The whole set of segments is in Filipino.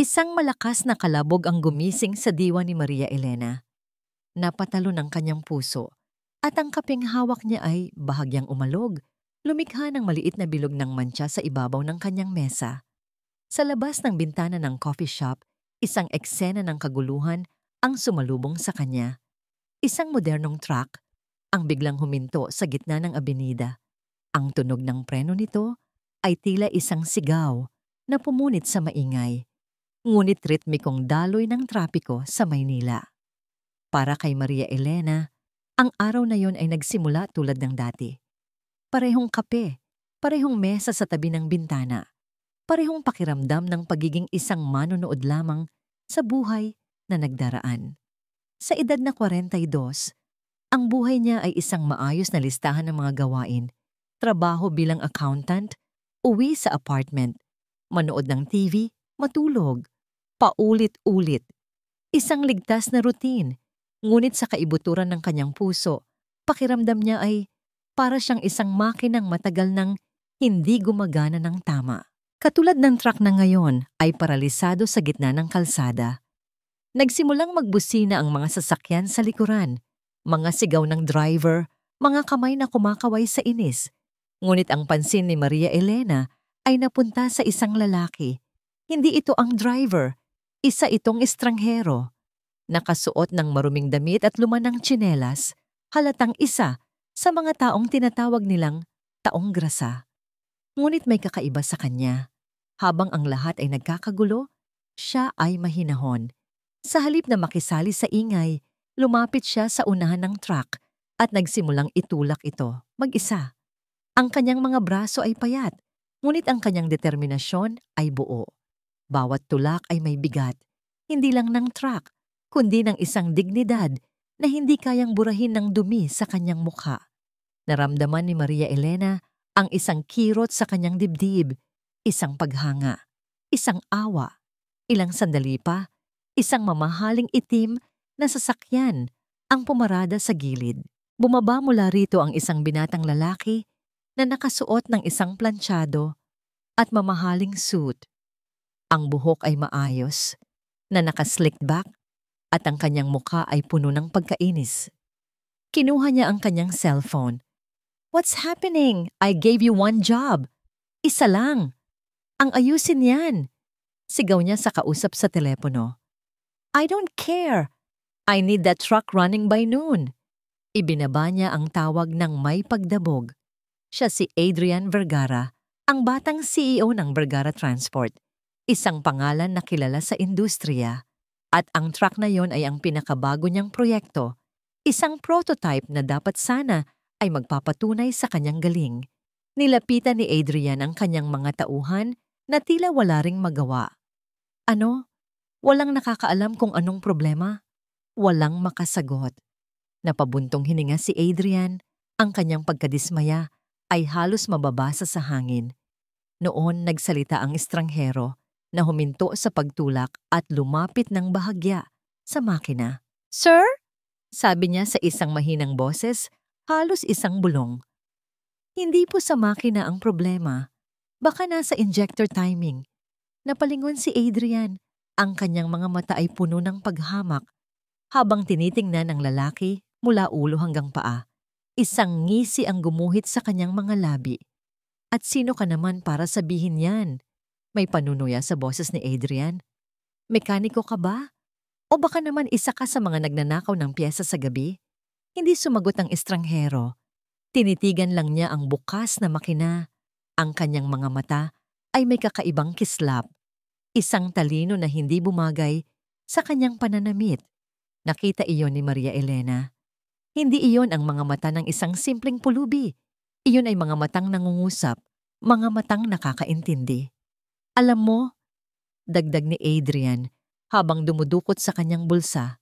Isang malakas na kalabog ang gumising sa diwa ni Maria Elena. Napatalo ng kanyang puso at ang kapeng hawak niya ay bahagyang umalog. Lumikha ng maliit na bilog ng mantsa sa ibabaw ng kanyang mesa. Sa labas ng bintana ng coffee shop, isang eksena ng kaguluhan ang sumalubong sa kanya. Isang modernong truck ang biglang huminto sa gitna ng abenida. Ang tunog ng preno nito ay tila isang sigaw na pumunit sa maingay. Ngunit ritmikong daloy ng trapiko sa Maynila. Para kay Maria Elena, ang araw na yon ay nagsimula tulad ng dati. Parehong kape, parehong mesa sa tabi ng bintana, parehong pakiramdam ng pagiging isang manonood lamang sa buhay na nagdaraan. Sa edad na 42, ang buhay niya ay isang maayos na listahan ng mga gawain, trabaho bilang accountant, uwi sa apartment, manood ng TV, matulog, paulit-ulit. Isang ligtas na routine, ngunit sa kaibuturan ng kanyang puso, pakiramdam niya ay para siyang isang makinang matagal nang hindi gumagana ng tama. Katulad ng truck na ngayon ay paralisado sa gitna ng kalsada. Nagsimulang magbusina ang mga sasakyan sa likuran, mga sigaw ng driver, mga kamay na kumakaway sa inis. Ngunit ang pansin ni Maria Elena ay napunta sa isang lalaki. Hindi ito ang driver, isa itong estranghero. Nakasuot ng maruming damit at lumanang tsinelas, halatang isa sa mga taong tinatawag nilang taong grasa. Ngunit may kakaiba sa kanya. Habang ang lahat ay nagkakagulo, siya ay mahinahon. Sa halip na makisali sa ingay, lumapit siya sa unahan ng truck at nagsimulang itulak ito, mag-isa. Ang kanyang mga braso ay payat, ngunit ang kanyang determinasyon ay buo. Bawat tulak ay may bigat, hindi lang ng truck, kundi ng isang dignidad na hindi kayang burahin ng dumi sa kanyang mukha. Naramdaman ni Maria Elena ang isang kirot sa kanyang dibdib, isang paghanga, isang awa. Ilang sandali pa, isang mamahaling itim na sasakyan ang pumarada sa gilid. Bumaba mula rito ang isang binatang lalaki na nakasuot ng isang planchado at mamahaling suit. Ang buhok ay maayos, na nakaslicked back, at ang kanyang mukha ay puno ng pagkainis. Kinuha niya ang kanyang cellphone. "What's happening? I gave you one job. Isa lang. Ang ayusin yan." Sigaw niya sa kausap sa telepono. "I don't care. I need that truck running by noon." Ibinaba niya ang tawag ng may pagdabog. Siya si Adrian Vergara, ang batang CEO ng Vergara Transport, isang pangalan na kilala sa industriya. At ang truck na yon ay ang pinakabago niyang proyekto, isang prototype na dapat sana ay magpapatunay sa kanyang galing. Nilapitan ni Adrian ang kanyang mga tauhan na tila wala ring magawa. Ano? Walang nakakaalam kung anong problema? Walang makasagot. Napabuntong hininga si Adrian, ang kanyang pagkadismaya ay halos mababasa sa hangin. Noon nagsalita ang estranghero na huminto sa pagtulak at lumapit ng bahagya sa makina. "Sir?" sabi niya sa isang mahinang boses, halos isang bulong. "Hindi po sa makina ang problema. Baka nasa injector timing." Napalingon si Adrian. Ang kanyang mga mata ay puno ng paghamak habang tinitingnan ng lalaki mula ulo hanggang paa. Isang ngisi ang gumuhit sa kanyang mga labi. "At sino ka naman para sabihin yan?" May panunuya sa boses ni Adrian. "Mekaniko ka ba? O baka naman isa ka sa mga nagnanakaw ng pyesa sa gabi?" Hindi sumagot ang estranghero. Tinitigan lang niya ang bukas na makina. Ang kanyang mga mata ay may kakaibang kislap. Isang talino na hindi bumagay sa kanyang pananamit. Nakita iyon ni Maria Elena. Hindi iyon ang mga mata ng isang simpleng pulubi. Iyon ay mga matang nangungusap, mga matang nakakaintindi. "Alam mo," dagdag ni Adrian habang dumudukot sa kanyang bulsa,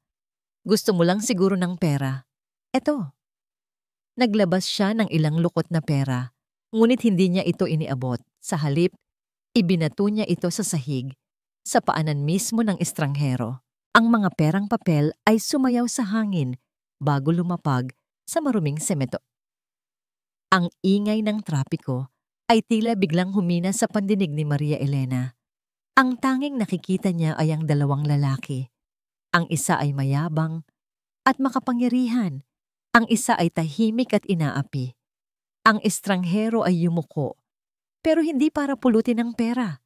"gusto mo lang siguro ng pera. Eto." Naglabas siya ng ilang lukot na pera, ngunit hindi niya ito iniabot. Sa halip, ibinato niya ito sa sahig, sa paanan mismo ng estranghero. Ang mga perang papel ay sumayaw sa hangin bago lumapag sa maruming semento. Ang ingay ng trapiko ay tila biglang humina sa pandinig ni Maria Elena. Ang tanging nakikita niya ay ang dalawang lalaki. Ang isa ay mayabang at makapangyarihan. Ang isa ay tahimik at inaapi. Ang estranghero ay yumuko, pero hindi para pulutin ang pera.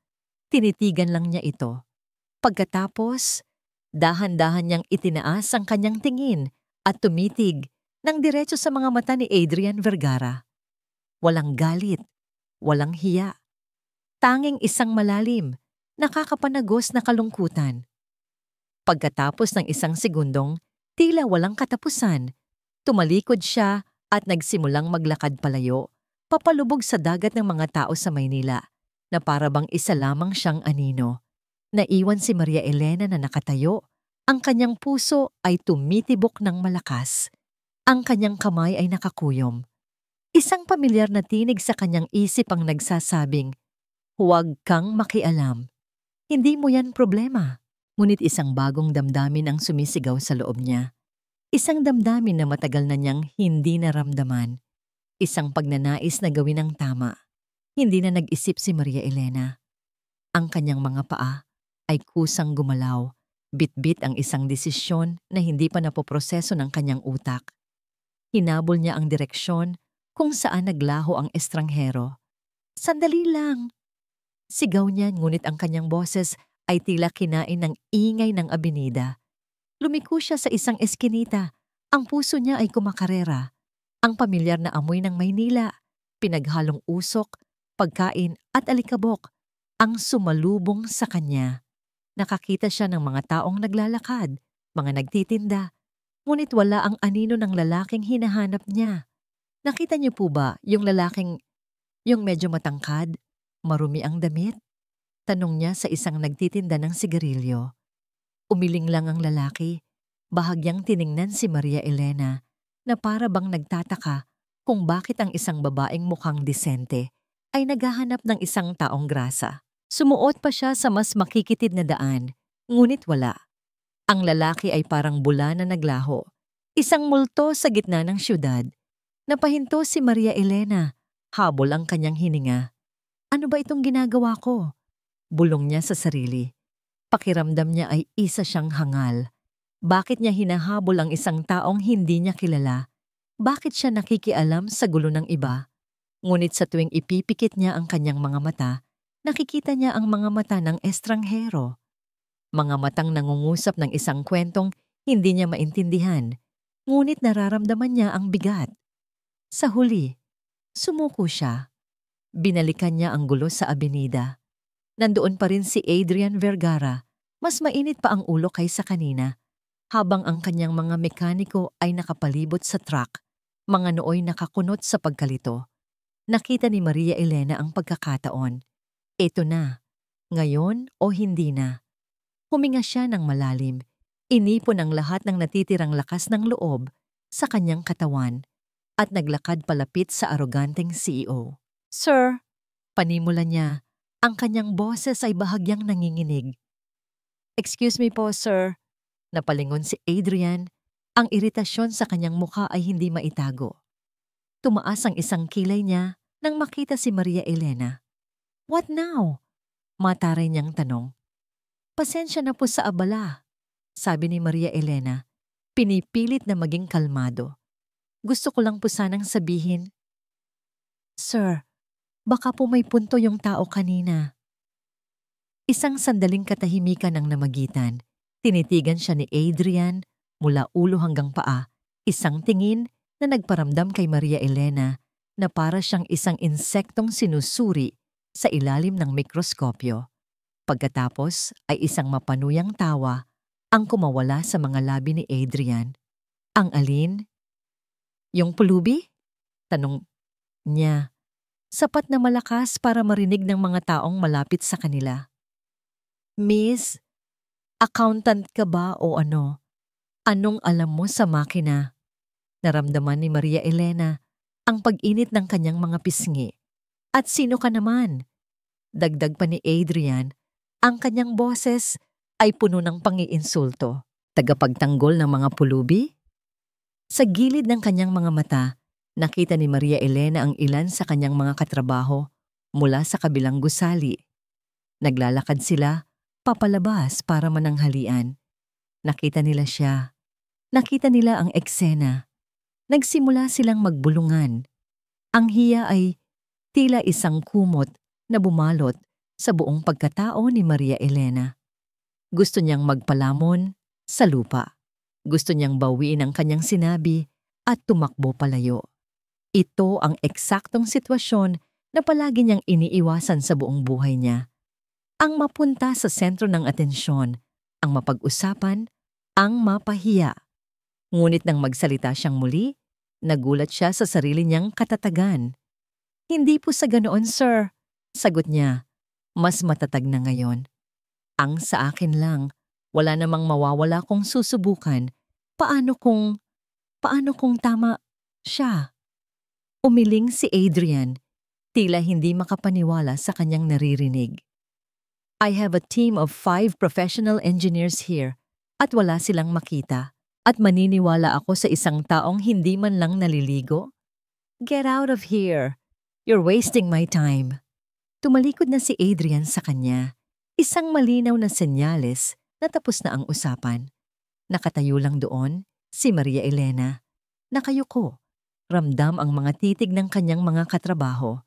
Tinitigan lang niya ito. Pagkatapos, dahan-dahan niyang itinaas ang kanyang tingin at tumitig ng diretso sa mga mata ni Adrian Vergara. Walang galit, walang hiya. Tanging isang malalim, nakakapanagos na kalungkutan. Pagkatapos ng isang segundong, tila walang katapusan, tumalikod siya at nagsimulang maglakad palayo, papalubog sa dagat ng mga tao sa Maynila, na para bang isa lamang siyang anino. Naiwan si Maria Elena na nakatayo, ang kanyang puso ay tumitibok ng malakas. Ang kanyang kamay ay nakakuyom. Isang pamilyar na tinig sa kanyang isip ang nagsasabing, "Huwag kang makialam. Hindi mo yan problema." Ngunit isang bagong damdamin ang sumisigaw sa loob niya. Isang damdamin na matagal na niyang hindi naramdaman. Isang pagnanais na gawin ang tama. Hindi na nag-isip si Maria Elena. Ang kanyang mga paa ay kusang gumalaw. Bit-bit ang isang desisyon na hindi pa napoproseso ng kanyang utak. Hinabol niya ang direksyon kung saan naglaho ang estranghero. "Sandali lang!" Sigaw niya, ngunit ang kanyang boses ay tila kinain ng ingay ng abenida. Lumiko siya sa isang eskinita. Ang puso niya ay kumakarera. Ang pamilyar na amoy ng Maynila, pinaghalong usok, pagkain at alikabok, ang sumalubong sa kanya. Nakakita siya ng mga taong naglalakad, mga nagtitinda, ngunit wala ang anino ng lalaking hinahanap niya. Nakita niyo po ba yung lalaking, yung medyo matangkad, marumi ang damit? Tanong niya sa isang nagtitinda ng sigarilyo. Umiling lang ang lalaki. Bahagyang tiningnan si Maria Elena na para bang nagtataka kung bakit ang isang babaeng mukhang disente ay naghahanap ng isang taong grasa. Sumuot pa siya sa mas makikitid na daan, ngunit wala. Ang lalaki ay parang bula na naglaho. Isang multo sa gitna ng syudad. Napahinto si Maria Elena. Habol ang kanyang hininga. "Ano ba itong ginagawa ko?" Bulong niya sa sarili. Pakiramdam niya ay isa siyang hangal. Bakit niya hinahabol ang isang taong hindi niya kilala? Bakit siya nakikialam sa gulo ng iba? Ngunit sa tuwing ipipikit niya ang kanyang mga mata, nakikita niya ang mga mata ng estranghero. Mga matang nangungusap ng isang kwentong hindi niya maintindihan, ngunit nararamdaman niya ang bigat. Sa huli, sumuko siya. Binalikan niya ang gulo sa abenida. Nandoon pa rin si Adrian Vergara, mas mainit pa ang ulo kaysa kanina, habang ang kanyang mga mekaniko ay nakapalibot sa truck, mga nooy nakakunot sa pagkalito. Nakita ni Maria Elena ang pagkakataon. Ito na, ngayon o hindi na. Huminga siya ng malalim, inipon ang lahat ng natitirang lakas ng loob sa kanyang katawan at naglakad palapit sa aroganteng CEO. "Sir," panimula niya. Ang kanyang boses ay bahagyang nanginginig. "Excuse me po, sir." Napalingon si Adrian. Ang iritasyon sa kanyang mukha ay hindi maitago. Tumaas ang isang kilay niya nang makita si Maria Elena. "What now?" Mataray niyang tanong. "Pasensya na po sa abala," sabi ni Maria Elena. Pinipilit na maging kalmado. "Gusto ko lang po sanang sabihin." "Sir, baka po may punto yung tao kanina." Isang sandaling katahimikan ang namagitan. Tinitigan siya ni Adrian mula ulo hanggang paa. Isang tingin na nagparamdam kay Maria Elena na para siyang isang insektong sinusuri sa ilalim ng mikroskopyo. Pagkatapos ay isang mapanuyang tawa ang kumawala sa mga labi ni Adrian. "Ang alin?" "Yung pulubi?" tanong niya. Sapat na malakas para marinig ng mga taong malapit sa kanila. "Miss, accountant ka ba o ano? Anong alam mo sa makina?" Naramdaman ni Maria Elena ang pag-init ng kanyang mga pisngi. "At sino ka naman?" Dagdag pa ni Adrian, ang kanyang boses ay puno ng pangiinsulto. "Tagapagtanggol ng mga pulubi?" Sa gilid ng kanyang mga mata, nakita ni Maria Elena ang ilan sa kanyang mga katrabaho mula sa kabilang gusali. Naglalakad sila, papalabas para mananghalian. Nakita nila siya. Nakita nila ang eksena. Nagsimula silang magbulungan. Ang hiya ay tila isang kumot na bumalot sa buong pagkatao ni Maria Elena. Gusto niyang magpalamon sa lupa. Gusto niyang bawiin ang kanyang sinabi at tumakbo palayo. Ito ang eksaktong sitwasyon na palagi niyang iniiwasan sa buong buhay niya. Ang mapunta sa sentro ng atensyon, ang mapag-usapan, ang mapahiya. Ngunit nang magsalita siyang muli, nagulat siya sa sarili niyang katatagan. "Hindi po sa ganoon, sir," sagot niya. "Mas matatag na ngayon. Ang sa akin lang, wala namang mawawala kung susubukan. Paano kung tama siya?" Umiling si Adrian, tila hindi makapaniwala sa kanyang naririnig. "I have a team of 5 professional engineers here at wala silang makita. At maniniwala ako sa isang taong hindi man lang naliligo? Get out of here. You're wasting my time." Tumalikod na si Adrian sa kanya. Isang malinaw na senyales na tapos na ang usapan. Nakatayo lang doon si Maria Elena. Nakayuko. Ramdam ang mga titig ng kanyang mga katrabaho.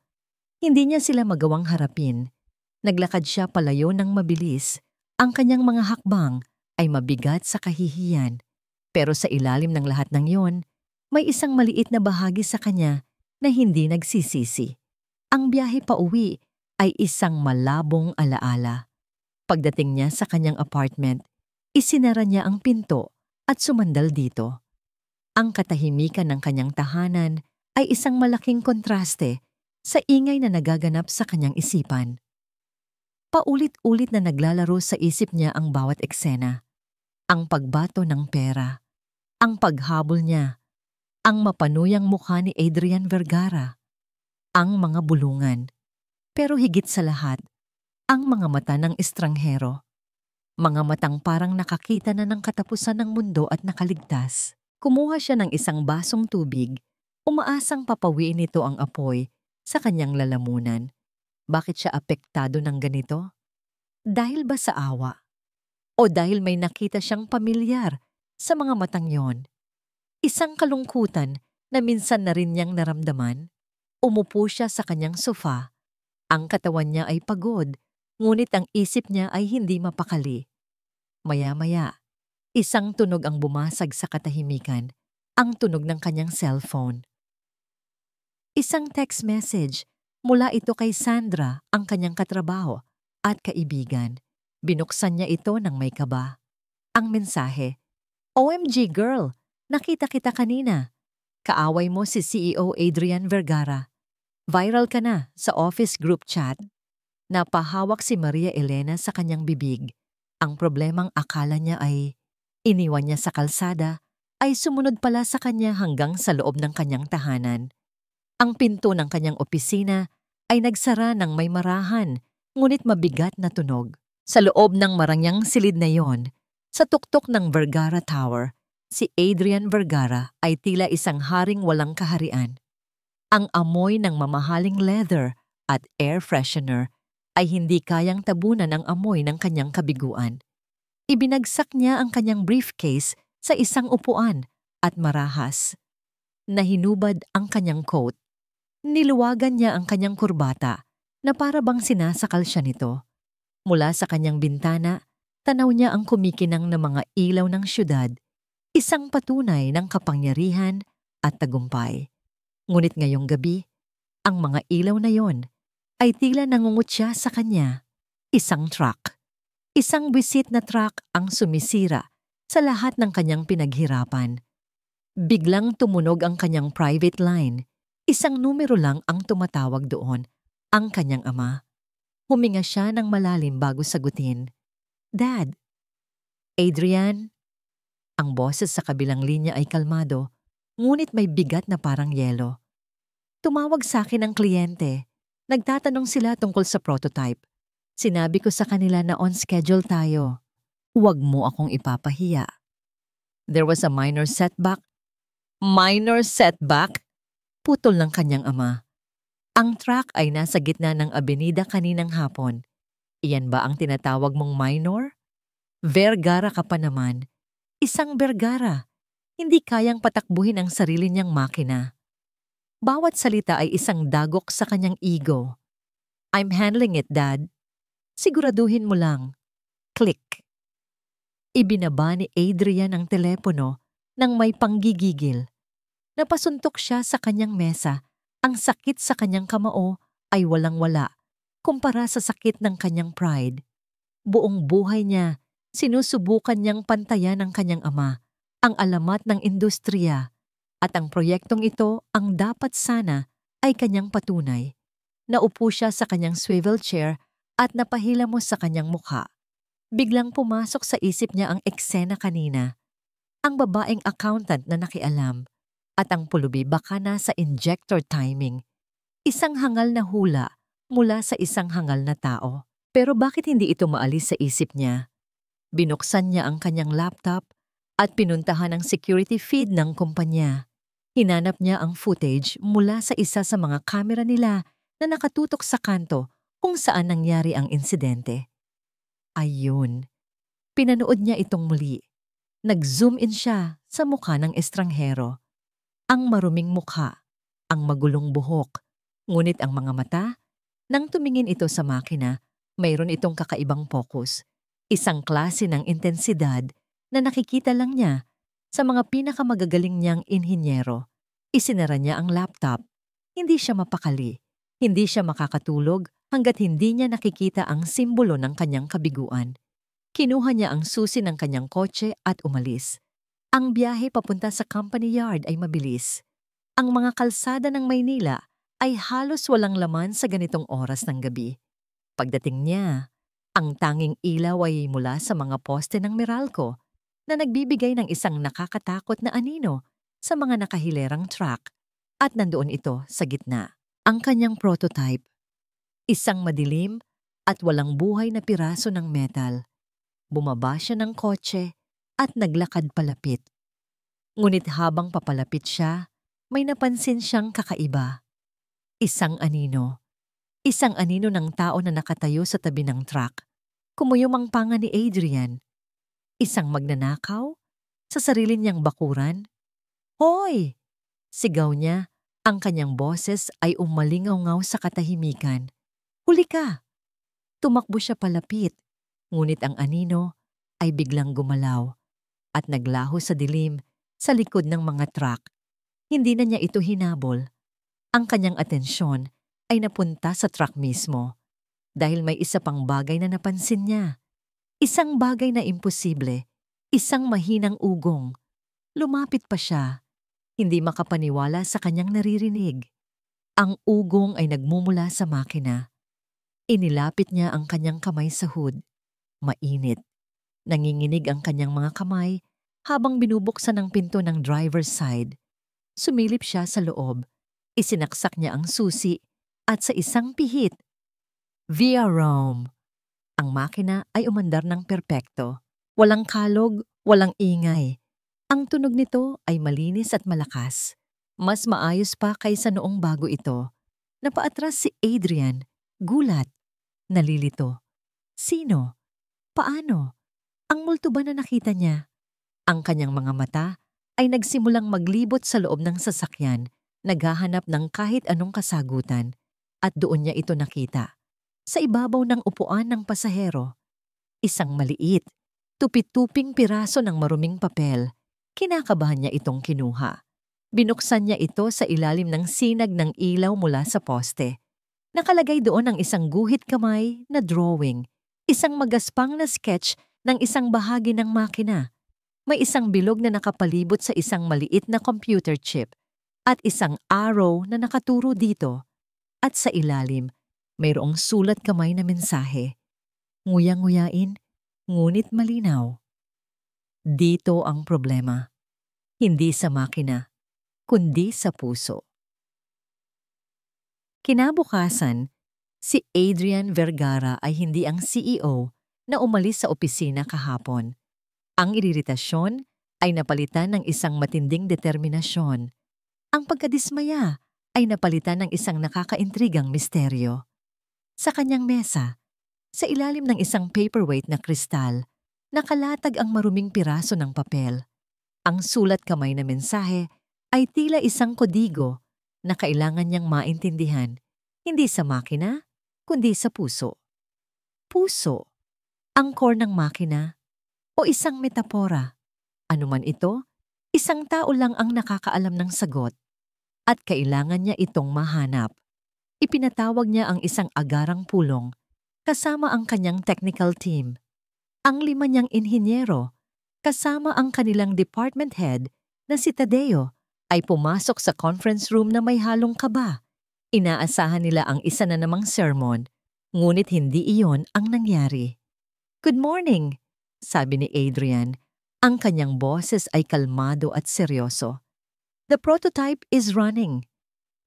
Hindi niya sila magawang harapin. Naglakad siya palayo ng mabilis. Ang kanyang mga hakbang ay mabigat sa kahihiyan. Pero sa ilalim ng lahat ng yon, may isang maliit na bahagi sa kanya na hindi nagsisisi. Ang biyahe pa uwi ay isang malabong alaala. Pagdating niya sa kanyang apartment, isinara niya ang pinto at sumandal dito. Ang katahimikan ng kanyang tahanan ay isang malaking kontraste sa ingay na nagaganap sa kanyang isipan. Paulit-ulit na naglalaro sa isip niya ang bawat eksena. Ang pagbato ng pera, ang paghabol niya, ang mapanuyang mukha ni Adrian Vergara, ang mga bulungan, pero higit sa lahat, ang mga mata ng estranghero. Mga matang parang nakakita na ng katapusan ng mundo at nakaligtas. Kumuha siya ng isang basong tubig, umaasang papawiin nito ang apoy sa kanyang lalamunan. Bakit siya apektado ng ganito? Dahil ba sa awa? O dahil may nakita siyang pamilyar sa mga matang yon? Isang kalungkutan na minsan na rin niyang naramdaman. Umupo siya sa kanyang sofa. Ang katawan niya ay pagod, ngunit ang isip niya ay hindi mapakali. Maya-maya, isang tunog ang bumasag sa katahimikan, ang tunog ng kanyang cellphone. Isang text message mula ito kay Sandra, ang kanyang katrabaho at kaibigan. Binuksan niya ito ng may kaba. Ang mensahe, "OMG girl, nakita kita kanina. Kaaway mo si CEO Adrian Vergara. Viral ka na sa office group chat." Napahawak si Maria Elena sa kanyang bibig. Ang problemang akala niya ay iniwan niya sa kalsada ay sumunod pala sa kanya hanggang sa loob ng kanyang tahanan. Ang pinto ng kanyang opisina ay nagsara ng may marahan, ngunit mabigat na tunog. Sa loob ng marangyang silid na yon, sa tuktok ng Vergara Tower, si Adrian Vergara ay tila isang haring walang kaharian. Ang amoy ng mamahaling leather at air freshener ay hindi kayang tabunan ang amoy ng kanyang kabiguan. Ibinagsak niya ang kanyang briefcase sa isang upuan at marahas. Nahinubad ang kanyang coat. Niluwagan niya ang kanyang kurbata na para bang sinasakal siya nito. Mula sa kanyang bintana, tanaw niya ang kumikinang na mga ilaw ng syudad, isang patunay ng kapangyarihan at tagumpay. Ngunit ngayong gabi, ang mga ilaw na yon ay tila nangungutya sa kanya. Isang truck. Isang bisit na truck ang sumisira sa lahat ng kanyang pinaghirapan. Biglang tumunog ang kanyang private line. Isang numero lang ang tumatawag doon, ang kanyang ama. Huminga siya ng malalim bago sagutin. "Dad." "Adrian?" Ang boses sa kabilang linya ay kalmado, ngunit may bigat na parang yelo. "Tumawag sa akin ang kliyente. Nagtatanong sila tungkol sa prototype. Sinabi ko sa kanila na on schedule tayo. Huwag mo akong ipapahiya." There was a minor setback. Minor setback? Putol ng kanyang ama. Ang truck ay nasa gitna ng abenida kaninang hapon. Iyan ba ang tinatawag mong minor? Vergara ka pa naman. Isang Vergara. Hindi kayang patakbuhin ang sarili niyang makina. Bawat salita ay isang dagok sa kanyang ego. I'm handling it, Dad. Siguraduhin mo lang. Click. Ibinaba ni Adrian ang telepono nang may panggigigil. Napasuntok siya sa kanyang mesa. Ang sakit sa kanyang kamao ay walang-wala kumpara sa sakit ng kanyang pride. Buong buhay niya, sinusubukan niyang pantayan ng kanyang ama, ang alamat ng industriya, at ang proyektong ito ang dapat sana ay kanyang patunay. Naupo siya sa kanyang swivel chair at napahilamos sa kanyang mukha. Biglang pumasok sa isip niya ang eksena kanina. Ang babaeng accountant na nakialam at ang pulubi baka nasa injector timing. Isang hangal na hula mula sa isang hangal na tao. Pero bakit hindi ito maalis sa isip niya? Binuksan niya ang kanyang laptop at pinuntahan ang security feed ng kumpanya. Hinanap niya ang footage mula sa isa sa mga kamera nila na nakatutok sa kanto kung saan nangyari ang insidente. Ayun. Pinanood niya itong muli. Nag-zoom in siya sa mukha ng estranghero. Ang maruming mukha, ang magulong buhok, ngunit ang mga mata, nang tumingin ito sa makina, mayroon itong kakaibang focus. Isang klase ng intensidad na nakikita lang niya sa mga pinakamagagaling niyang inhinyero. Isinara niya ang laptop. Hindi siya mapakali. Hindi siya makakatulog hanggat hindi niya nakikita ang simbolo ng kanyang kabiguan. Kinuha niya ang susi ng kanyang kotse at umalis. Ang biyahe papunta sa company yard ay mabilis. Ang mga kalsada ng Maynila ay halos walang laman sa ganitong oras ng gabi. Pagdating niya, ang tanging ilaw ay mula sa mga poste ng Meralco na nagbibigay ng isang nakakatakot na anino sa mga nakahilerang truck at nandoon ito sa gitna. Ang kanyang prototype, isang madilim at walang buhay na piraso ng metal. Bumaba siya ng kotse at naglakad palapit. Ngunit habang papalapit siya, may napansin siyang kakaiba. Isang anino. Isang anino ng tao na nakatayo sa tabi ng truck. Kumuyom ang panga ni Adrian. Isang magnanakaw? Sa sarili niyang bakuran? Hoy! Sigaw niya. Ang kanyang boses ay umalingaw-ngaw sa katahimikan. Huli ka! Tumakbo siya palapit. Ngunit ang anino ay biglang gumalaw at naglaho sa dilim sa likod ng mga truck. Hindi na niya ito hinabol. Ang kanyang atensyon ay napunta sa truck mismo dahil may isa pang bagay na napansin niya. Isang bagay na imposible, isang mahinang ugong. Lumapit pa siya, hindi makapaniwala sa kanyang naririnig. Ang ugong ay nagmumula sa makina. Inilapit niya ang kanyang kamay sa hood. Mainit. Nanginginig ang kanyang mga kamay habang binubuksan ang pinto ng driver's side. Sumilip siya sa loob. Isinaksak niya ang susi at sa isang pihit, via Rome. Ang makina ay umandar ng perpekto. Walang kalog, walang ingay. Ang tunog nito ay malinis at malakas. Mas maayos pa kaysa noong bago ito. Napaatras si Adrian, gulat, nalilito. Sino? Paano? Ang multo ba na nakita niya? Ang kanyang mga mata ay nagsimulang maglibot sa loob ng sasakyan, naghahanap ng kahit anong kasagutan, at doon niya ito nakita. Sa ibabaw ng upuan ng pasahero, isang maliit, tupi-tuping piraso ng maruming papel. Kinakabahan niya itong kinuha. Binuksan niya ito sa ilalim ng sinag ng ilaw mula sa poste. Nakalagay doon ang isang guhit kamay na drawing, isang magaspang na sketch ng isang bahagi ng makina. May isang bilog na nakapalibot sa isang maliit na computer chip at isang arrow na nakaturo dito. At sa ilalim, mayroong sulat kamay na mensahe. Nguyang-nguyain, ngunit malinaw. Dito ang problema. Hindi sa makina, kundi sa puso. Kinabukasan, si Adrian Vergara ay hindi ang CEO na umalis sa opisina kahapon. Ang iritasyon ay napalitan ng isang matinding determinasyon. Ang pagkadismaya ay napalitan ng isang nakakaintrigang misteryo. Sa kanyang mesa, Sa ilalim ng isang paperweight na kristal, nakalatag ang maruming piraso ng papel. Ang sulat kamay na mensahe ay tila isang kodigo na kailangan niyang maintindihan, hindi sa makina, kundi sa puso. Puso, ang core ng makina, o isang metapora. Anuman ito, isang tao lang ang nakakaalam ng sagot at kailangan niya itong mahanap. Ipinatawag niya ang isang agarang pulong kasama ang kanyang technical team. Ang 5 niyang inhinyero kasama ang kanilang department head na si Tadeo ay pumasok sa conference room na may halong kaba. Inaasahan nila ang isa na namang sermon, ngunit hindi iyon ang nangyari. "Good morning," sabi ni Adrian. Ang kanyang boses ay kalmado at seryoso. "The prototype is running."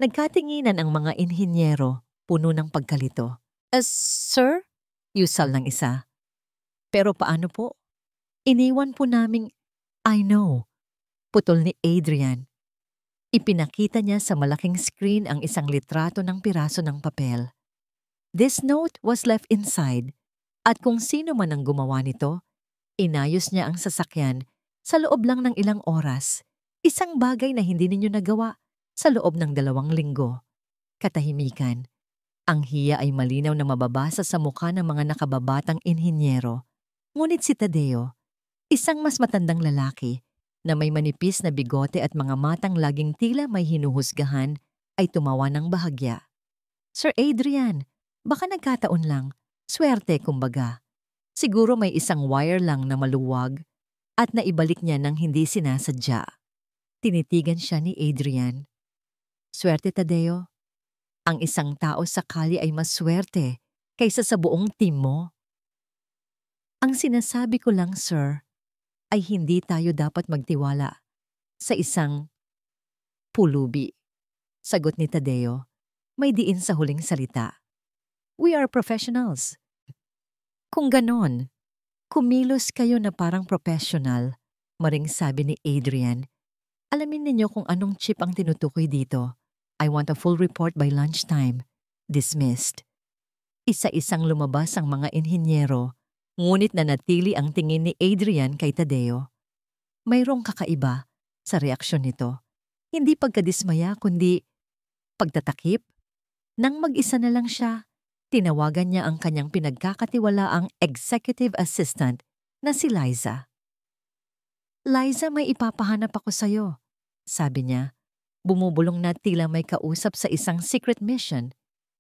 Nagkatinginan ang mga inhinyero, puno ng pagkalito. Sir?" Yusal ng isa. "Pero paano po? Iniwan po naming—" "I know," putol ni Adrian. Ipinakita niya sa malaking screen ang isang litrato ng piraso ng papel. This note was left inside, at kung sino man ang gumawa nito, inayos niya ang sasakyan sa loob lang ng ilang oras, isang bagay na hindi ninyo nagawa sa loob ng 2 linggo. Katahimikan. Ang hiya ay malinaw na mababasa sa mukha ng mga nakababatang inhinyero. Ngunit si Tadeo, isang mas matandang lalaki na may manipis na bigote at mga matang laging tila may hinuhusgahan, ay tumawa ng bahagya. "Sir Adrian, baka nagkataon lang. Swerte kumbaga. Siguro may isang wire lang na maluwag at naibalik niya nang hindi sinasadya." Tinitigan siya ni Adrian. "Swerte, Tadeo. Ang isang tao sa kalye ay mas swerte kaysa sa buong team mo." "Ang sinasabi ko lang, sir, ay hindi tayo dapat magtiwala sa isang pulubi," sagot ni Tadeo. May diin sa huling salita. "We are professionals." "Kung ganon, kumilos kayo na parang professional," maring sabi ni Adrian. "Alamin ninyo kung anong chip ang tinutukoy dito. I want a full report by lunchtime." Dismissed. Isa-isang lumabas ang mga inhinyero, ngunit nanatili ang tingin ni Adrian kay Tadeo. Mayroong kakaiba sa reaksyon nito. Hindi pagkadismaya kundi pagtatakip. Nang mag-isa na lang siya, tinawagan niya ang kanyang pinagkakatiwalaang executive assistant na si Liza. "Liza, may ipapahanap ako sa'yo," sabi niya. Bumubulong na tila may kausap sa isang secret mission.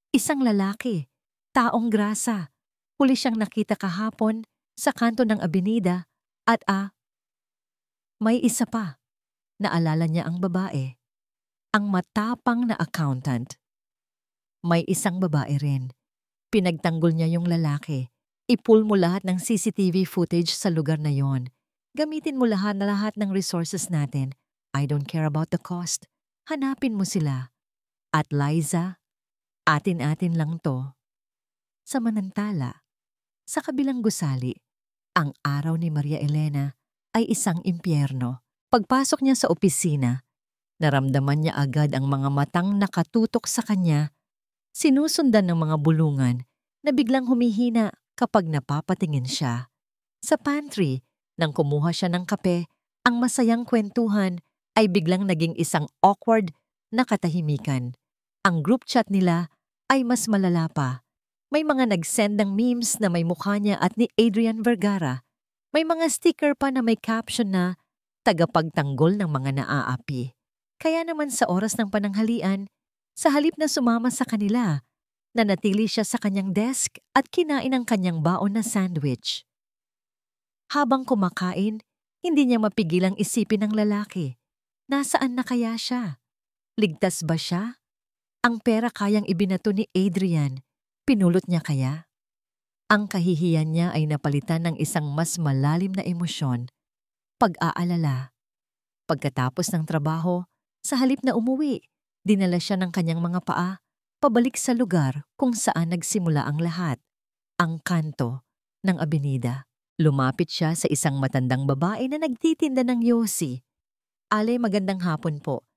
Isang lalaki, taong grasa. Huli siyang nakita kahapon sa kanto ng abenida at may isa pa. Naalala niya ang babae. Ang matapang na accountant. May isang babae rin. Pinagtanggol niya yung lalaki. "Ipull mo lahat ng CCTV footage sa lugar na yon. Gamitin mo lahat ng resources natin. I don't care about the cost. Hanapin mo sila. At Liza, atin-atin lang to." Samantala, sa kabilang gusali, ang araw ni Maria Elena ay isang impyerno. Pagpasok niya sa opisina, naramdaman niya agad ang mga matang nakatutok sa kanya, sinusundan ng mga bulungan na biglang humihina kapag napapatingin siya. Sa pantry, nang kumuha siya ng kape, ang masayang kwentuhan ay biglang naging isang awkward na katahimikan. Ang group chat nila ay mas malala pa. May mga nag-send ng memes na may mukha niya at ni Adrian Vergara. May mga sticker pa na may caption na tagapagtanggol ng mga naaapi. Kaya naman sa oras ng pananghalian, sa halip na sumama sa kanila, nanatili siya sa kanyang desk at kinain ang kanyang baon na sandwich. Habang kumakain, hindi niya mapigilang isipin ng lalaki. Nasaan na kaya siya? Ligtas ba siya? Ang pera kayang ibinato ni Adrian, pinulot niya kaya? Ang kahihiyan niya ay napalitan ng isang mas malalim na emosyon, pag-aalala. Pagkatapos ng trabaho, sa halip na umuwi, dinala siya ng kanyang mga paa, pabalik sa lugar kung saan nagsimula ang lahat, ang kanto ng abenida. Lumapit siya sa isang matandang babae na nagtitinda ng yosi. "Ale, magandang hapon po.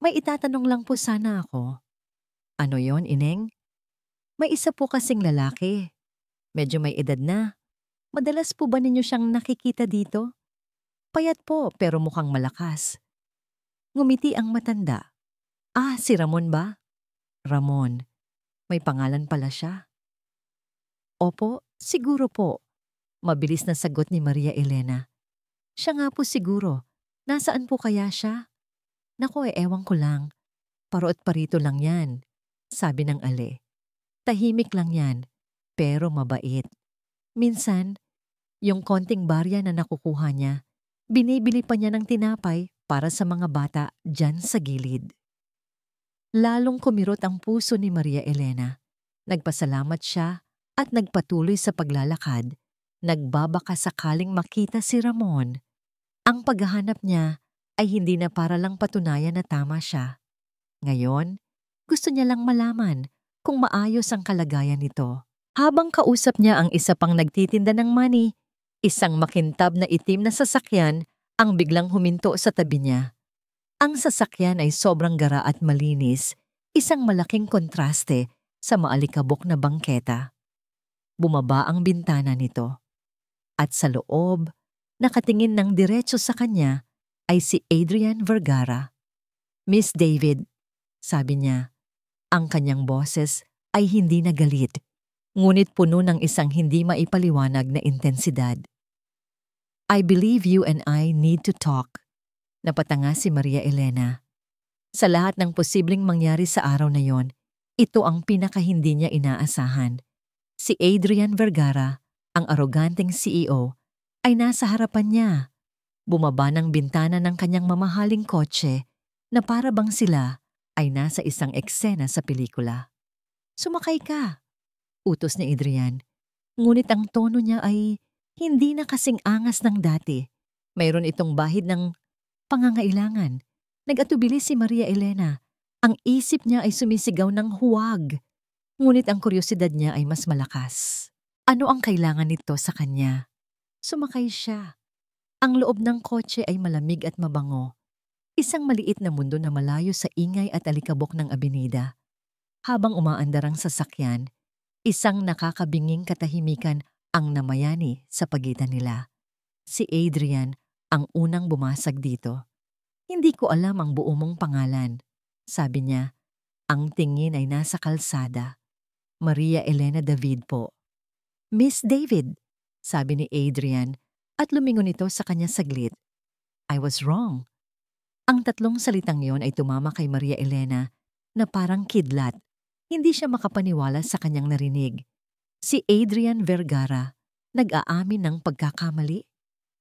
May itatanong lang po sana ako." "Ano yon, Ineng?" "May isa po kasing lalaki. Medyo may edad na. Madalas po ba ninyo siyang nakikita dito? Payat po pero mukhang malakas. Ngumiti ang matanda. Ah, si Ramon ba? Ramon. May pangalan pala siya. Opo, siguro po. Mabilis na sagot ni Maria Elena. Siya nga po siguro. Nasaan po kaya siya? Naku, ewan ko lang. Parot parito lang yan, sabi ng ale. Tahimik lang yan, pero mabait. Minsan, yung konting barya na nakukuha niya, binibili pa niya ng tinapay para sa mga bata dyan sa gilid. Lalong kumirot ang puso ni Maria Elena. Nagpasalamat siya at nagpatuloy sa paglalakad. Nagbabaka sakaling makita si Ramon. Ang paghahanap niya ay hindi na para lang patunayan na tama siya. Ngayon, gusto niya lang malaman kung maayos ang kalagayan nito. Habang kausap niya ang isa pang nagtitinda ng mani, isang makintab na itim na sasakyan ang biglang huminto sa tabi niya. Ang sasakyan ay sobrang gara at malinis, isang malaking kontraste sa maalikabok na bangketa. Bumaba ang bintana nito. At sa loob, nakatingin ng diretso sa kanya ay si Adrian Vergara. Miss David, sabi niya, ang kanyang boses ay hindi na galit, ngunit puno ng isang hindi maipaliwanag na intensidad. I believe you and I need to talk. Napatanga si Maria Elena. Sa lahat ng posibleng mangyari sa araw na yon, ito ang pinakahindi niya inaasahan. Si Adrian Vergara, ang aroganteng CEO, ay nasa harapan niya. Bumaba ng bintana ng kanyang mamahaling kotse na para bang sila ay nasa isang eksena sa pelikula. Sumakay ka, utos ni Adrian. Ngunit ang tono niya ay hindi na kasing angas ng dati. Mayroon itong bahid ng pangangailangan. Nag-atubili si Maria Elena. Ang isip niya ay sumisigaw ng huwag. Ngunit ang kuryosidad niya ay mas malakas. Ano ang kailangan nito sa kanya? Sumakay siya. Ang loob ng kotse ay malamig at mabango. Isang maliit na mundo na malayo sa ingay at alikabok ng abenida. Habang umaandar ang sasakyan, isang nakakabinging katahimikan ang namayani sa pagitan nila. Si Adrian ang unang bumasag dito. Hindi ko alam ang buo mong pangalan, sabi niya. Ang tingin ay nasa kalsada. Maria Elena David po. Miss David, sabi ni Adrian at lumingon ito sa kanya saglit. I was wrong. Ang tatlong salitang yon ay tumama kay Maria Elena na parang kidlat. Hindi siya makapaniwala sa kanyang narinig. Si Adrian Vergara nag-aamin ng pagkakamali.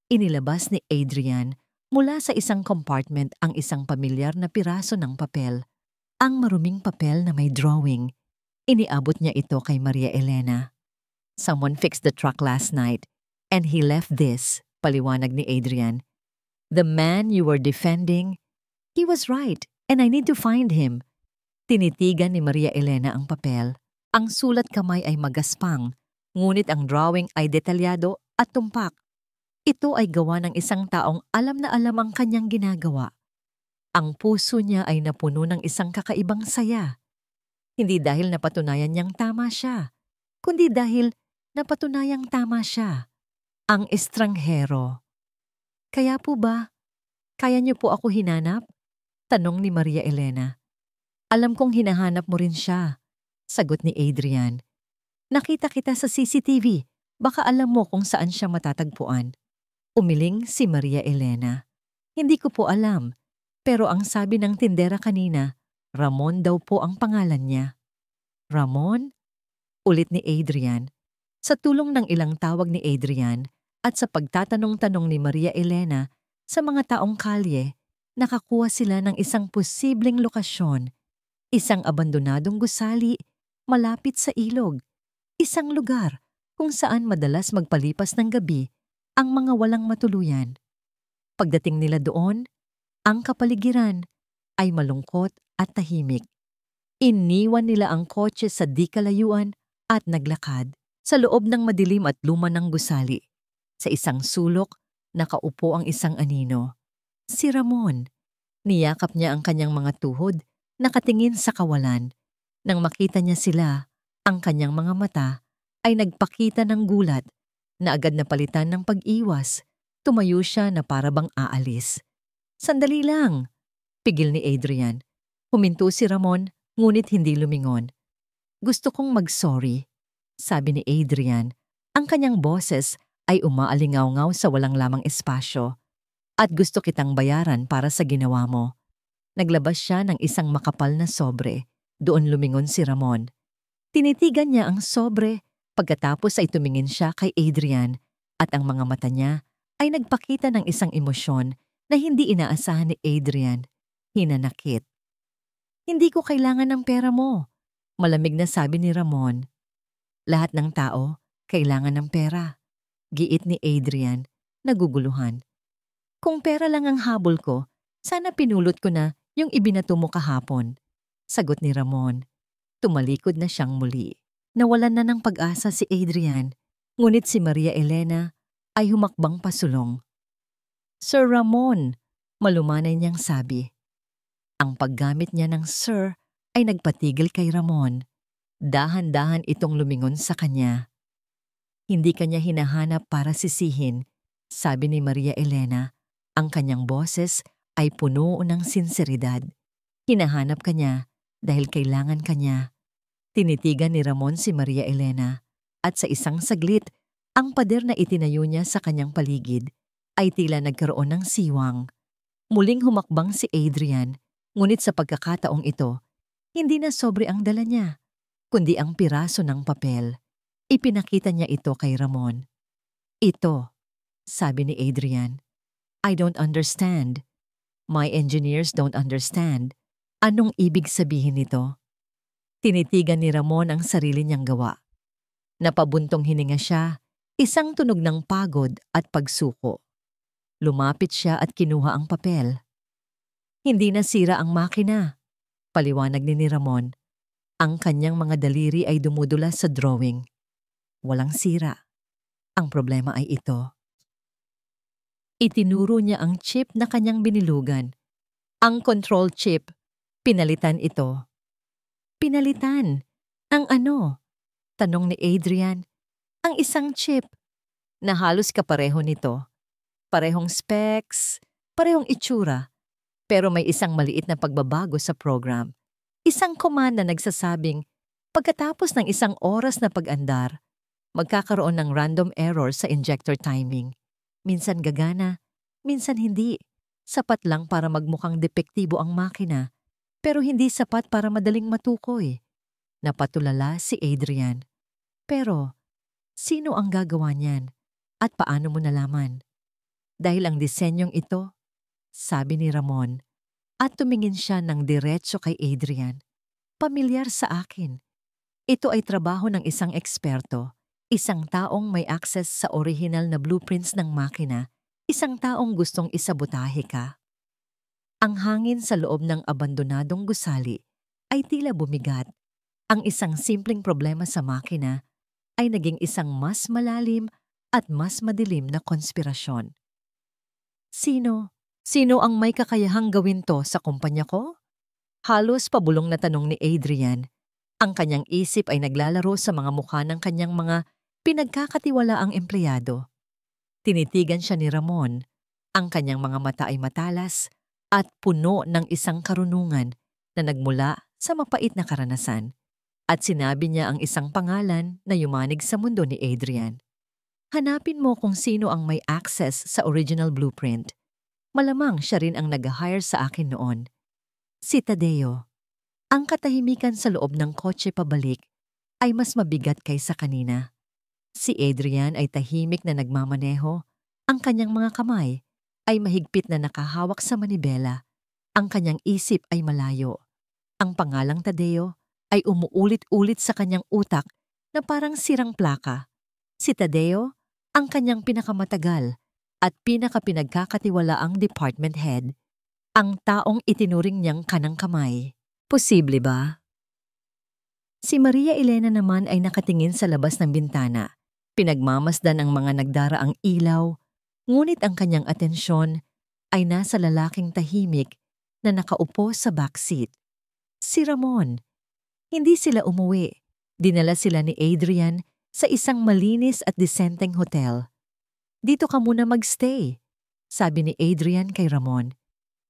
Inilabas ni Adrian mula sa isang compartment ang isang pamilyar na piraso ng papel. Ang maruming papel na may drawing. Iniabot niya ito kay Maria Elena. Someone fixed the truck last night and he left this, paliwanag ni Adrian. The man you were defending, he was right and I need to find him. Tinitigan ni Maria Elena ang papel. Ang sulat kamay ay magaspang, ngunit ang drawing ay detalyado at tumpak. Ito ay gawa ng isang taong alam na alam ang kanyang ginagawa. Ang puso niya ay napuno ng isang kakaibang saya. Hindi dahil napatunayan niyang tama siya, kundi dahil napatunayang tama siya. Ang estranghero. Kaya po ba, kaya niyo po ako hinanap? Tanong ni Maria Elena. Alam kong hinahanap mo rin siya, sagot ni Adrian. Nakita kita sa CCTV, baka alam mo kung saan siya matatagpuan. Umiling si Maria Elena. Hindi ko po alam, pero ang sabi ng tindera kanina, Ramon daw po ang pangalan niya. Ramon? Ulit ni Adrian. Sa tulong ng ilang tawag ni Adrian at sa pagtatanong-tanong ni Maria Elena sa mga taong kalye, nakakuha sila ng isang posibleng lokasyon. Isang abandonadong gusali malapit sa ilog. Isang lugar kung saan madalas magpalipas ng gabi ang mga walang matuluyan. Pagdating nila doon, ang kapaligiran ay malungkot at tahimik. Iniwan nila ang kotse sa di kalayuan at naglakad sa loob ng madilim at luma ng gusali. Sa isang sulok, nakaupo ang isang anino. Si Ramon. Niyakap niya ang kanyang mga tuhod, nakatingin sa kawalan. Nang makita niya sila, ang kanyang mga mata ay nagpakita ng gulat na agad napalitan ng pag-iwas. Tumayo siya na para bang aalis. Sandali lang, pigil ni Adrian. Huminto si Ramon, ngunit hindi lumingon. Gusto kong mag-sorry, sabi ni Adrian. Ang kanyang boses ay umaalingaw-ngaw sa walang lamang espasyo. At gusto kitang bayaran para sa ginawa mo. Naglabas siya ng isang makapal na sobre. Doon lumingon si Ramon. Tinitigan niya ang sobre. Pagkatapos ay tumingin siya kay Adrian at ang mga mata niya ay nagpakita ng isang emosyon na hindi inaasahan ni Adrian. Hinanakit. Hindi ko kailangan ng pera mo, malamig na sabi ni Ramon. Lahat ng tao kailangan ng pera, giit ni Adrian, naguguluhan. Kung pera lang ang habol ko, sana pinulot ko na yung ibinato mo kahapon, sagot ni Ramon. Tumalikod na siyang muli. Nawalan na ng pag-asa si Adrian, ngunit si Maria Elena ay humakbang pasulong. Sir Ramon, malumanay niyang sabi. Ang paggamit niya ng sir ay nagpatigil kay Ramon. Dahan-dahan itong lumingon sa kanya. Hindi kanya hinahanap para sisihin, sabi ni Maria Elena. Ang kanyang boses ay puno ng sinseridad. Hinahanap kanya dahil kailangan kanya. Tinitigan ni Ramon si Maria Elena at sa isang saglit, ang pader na itinayo niya sa kanyang paligid ay tila nagkaroon ng siwang. Muling humakbang si Adrian, ngunit sa pagkakataong ito, hindi na sobre ang dala niya, kundi ang piraso ng papel. Ipinakita niya ito kay Ramon. Ito, sabi ni Adrian. I don't understand. My engineers don't understand. Anong ibig sabihin nito? Tinitigan ni Ramon ang sarili niyang gawa. Napabuntong hininga siya, isang tunog ng pagod at pagsuko. Lumapit siya at kinuha ang papel. Hindi nasira ang makina, paliwanag ni Ramon. Ang kanyang mga daliri ay dumudula sa drawing. Walang sira. Ang problema ay ito. Itinuro niya ang chip na kanyang binilugan. Ang control chip. Pinalitan ito. Pinalitan? Ang ano? Tanong ni Adrian. Ang isang chip. Na halos kapareho nito. Parehong specs, parehong itsura. Pero may isang maliit na pagbabago sa program. Isang command na nagsasabing, pagkatapos ng isang oras na pag-andar, magkakaroon ng random error sa injector timing. Minsan gagana, minsan hindi. Sapat lang para magmukhang depektibo ang makina, pero hindi sapat para madaling matukoy. Napatulala si Adrian. Pero, sino ang gagawa niyan? At paano mo nalaman? Dahil ang disenyong ito, sabi ni Ramon, at tumingin siya ng diretso kay Adrian. Pamilyar sa akin. Ito ay trabaho ng isang eksperto, isang taong may access sa original na blueprints ng makina, isang taong gustong isabotahe ka. Ang hangin sa loob ng abandonadong gusali ay tila bumigat. Ang isang simpleng problema sa makina ay naging isang mas malalim at mas madilim na konspirasyon. Sino ang may kakayahang gawin to sa kumpanya ko? Halos pabulong na tanong ni Adrian. Ang kanyang isip ay naglalaro sa mga mukha ng kanyang mga pinagkakatiwalaang empleyado. Tinitigan siya ni Ramon. Ang kanyang mga mata ay matalas at puno ng isang karunungan na nagmula sa mapait na karanasan. At sinabi niya ang isang pangalan na yumanig sa mundo ni Adrian. Hanapin mo kung sino ang may access sa original blueprint. Malamang siya rin ang nag-hire sa akin noon. Si Tadeo. Ang katahimikan sa loob ng kotse pabalik ay mas mabigat kaysa kanina. Si Adrian ay tahimik na nagmamaneho. Ang kanyang mga kamay ay mahigpit na nakahawak sa manibela. Ang kanyang isip ay malayo. Ang pangalang Tadeo ay umuulit-ulit sa kanyang utak na parang sirang plaka. Si Tadeo, ang kanyang pinakamatagal at pinakapinagkakatiwalaang department head, ang taong itinuring niyang kanang kamay. Posible ba? Si Maria Elena naman ay nakatingin sa labas ng bintana. Pinagmamasdan ang mga nagdaraang ilaw, ngunit ang kanyang atensyon ay nasa lalaking tahimik na nakaupo sa backseat. Si Ramon. Hindi sila umuwi. Dinala sila ni Adrian sa isang malinis at disenteng hotel. Dito ka muna magstay, sabi ni Adrian kay Ramon.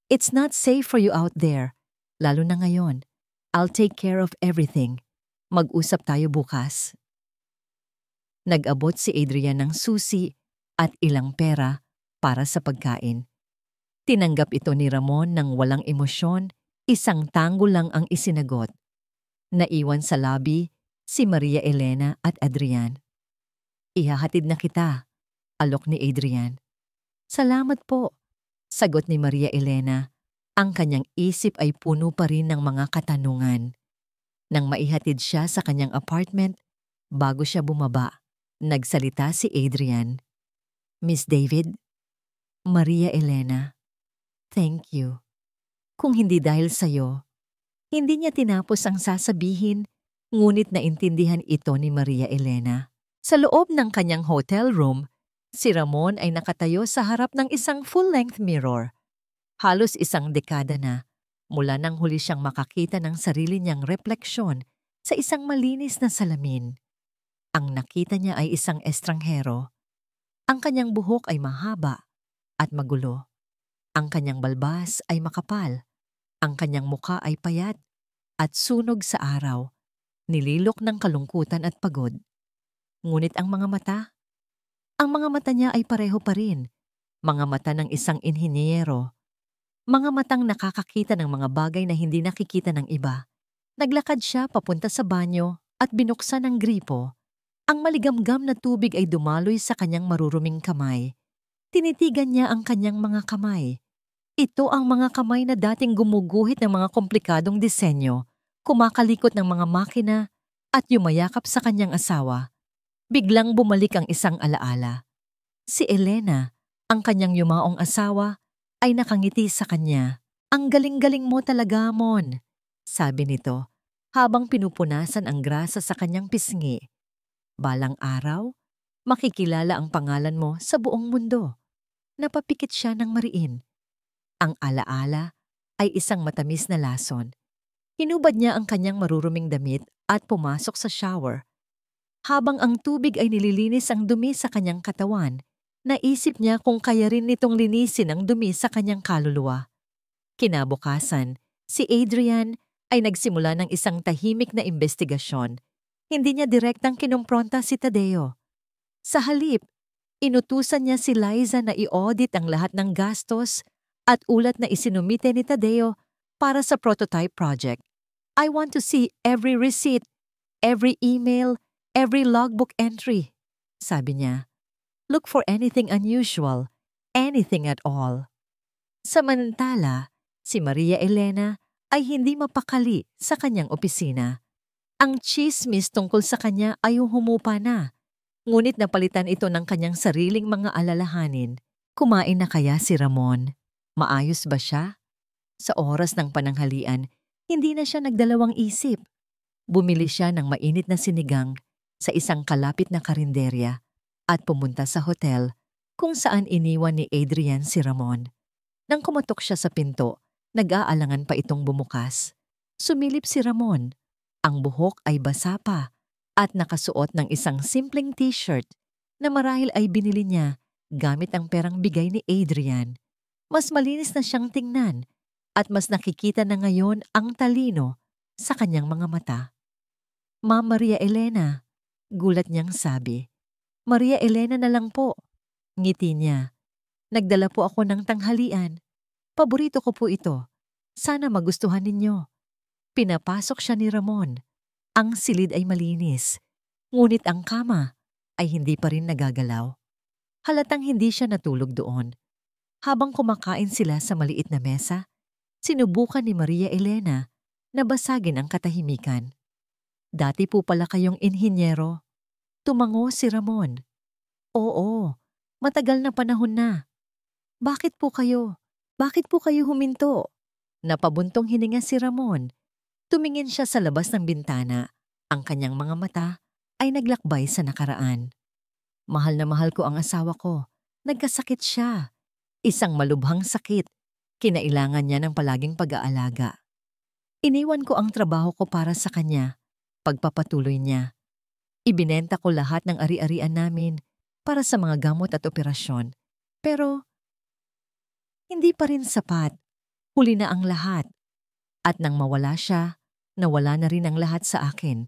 It's not safe for you out there, lalo na ngayon. I'll take care of everything. Mag-usap tayo bukas. Nag-abot si Adrian ng susi at ilang pera para sa pagkain. Tinanggap ito ni Ramon ng walang emosyon, isang tango lang ang isinagot. Naiwan sa lobby si Maria Elena at Adrian. Ihahatid na kita, alok ni Adrian. Salamat po, sagot ni Maria Elena. Ang kanyang isip ay puno pa rin ng mga katanungan. Nang maihatid siya sa kanyang apartment, bago siya bumaba, nagsalita si Adrian. Miss David, Maria Elena, thank you. Kung hindi dahil sa'yo, hindi niya tinapos ang sasabihin, ngunit naintindihan ito ni Maria Elena. Sa loob ng kanyang hotel room, si Ramon ay nakatayo sa harap ng isang full-length mirror. Halos isang dekada na, mula nang huli siyang makakita ng sarili niyang refleksyon sa isang malinis na salamin. Ang nakita niya ay isang estranghero. Ang kanyang buhok ay mahaba at magulo. Ang kanyang balbas ay makapal. Ang kanyang muka ay payat at sunog sa araw, nililok ng kalungkutan at pagod. Ngunit ang mga mata niya ay pareho pa rin. Mga mata ng isang inhinyero. Mga matang nakakakita ng mga bagay na hindi nakikita ng iba. Naglakad siya papunta sa banyo at binuksan ang gripo. Ang maligamgam na tubig ay dumaloy sa kanyang maruruming kamay. Tinitigan niya ang kanyang mga kamay. Ito ang mga kamay na dating gumuguhit ng mga komplikadong disenyo, kumakalikot ng mga makina at yumayakap sa kanyang asawa. Biglang bumalik ang isang alaala. Si Elena, ang kanyang yumaong asawa, ay nakangiti sa kanya. Ang galing-galing mo talaga, Mon, sabi nito, habang pinupunasan ang grasa sa kanyang pisngi. Balang araw, makikilala ang pangalan mo sa buong mundo. Napapikit siya ng mariin. Ang alaala ay isang matamis na lason. Hinubad niya ang kanyang maruruming damit at pumasok sa shower. Habang ang tubig ay nililinis ang dumi sa kanyang katawan, naisip niya kung kaya rin nitong linisin ang dumi sa kanyang kaluluwa. Kinabukasan, si Adrian ay nagsimula ng isang tahimik na investigasyon. Hindi niya direktang kinumpronta si Tadeo. Sa halip, inutusan niya si Liza na i-audit ang lahat ng gastos at ulat na isinumite ni Tadeo para sa prototype project. I want to see every receipt, every email, every logbook entry, sabi niya. Look for anything unusual, anything at all. Samantala, si Maria Elena ay hindi mapakali sa kanyang opisina. Ang tsismis tungkol sa kanya ay humupa na, ngunit napalitan ito ng kanyang sariling mga alalahanin. Kumain na kaya si Ramon? Maayos ba siya? Sa oras ng pananghalian, hindi na siya nagdalawang isip. Bumili siya ng mainit na sinigang sa isang kalapit na karinderya at pumunta sa hotel kung saan iniwan ni Adrian si Ramon. Nang kumatok siya sa pinto, nag-aalangan pa itong bumukas. Sumilip si Ramon. Ang buhok ay basa pa at nakasuot ng isang simpleng t-shirt na marahil ay binili niya gamit ang perang bigay ni Adrian. Mas malinis na siyang tingnan at mas nakikita na ngayon ang talino sa kanyang mga mata. Ma'am Maria Elena, gulat niyang sabi. Maria Elena na lang po. Ngiti niya. Nagdala po ako ng tanghalian. Paborito ko po ito. Sana magustuhan ninyo. Pinapasok siya ni Ramon. Ang silid ay malinis. Ngunit ang kama ay hindi pa rin nagagalaw. Halatang hindi siya natulog doon. Habang kumakain sila sa maliit na mesa, sinubukan ni Maria Elena na basagin ang katahimikan. Dati po pala kayong inhinyero. Tumango si Ramon. Oo, matagal na panahon na. Bakit po kayo huminto? Napabuntong hininga si Ramon. Tumingin siya sa labas ng bintana. Ang kanyang mga mata ay naglakbay sa nakaraan. Mahal na mahal ko ang asawa ko. Nagkasakit siya. Isang malubhang sakit. Kinailangan niya ng palaging pag-aalaga. Iniwan ko ang trabaho ko para sa kanya. Pagpapatuloy niya. Ibinenta ko lahat ng ari-arian namin para sa mga gamot at operasyon. Pero hindi pa rin sapat. Huli na ang lahat. At nang mawala siya, nawala na rin ang lahat sa akin.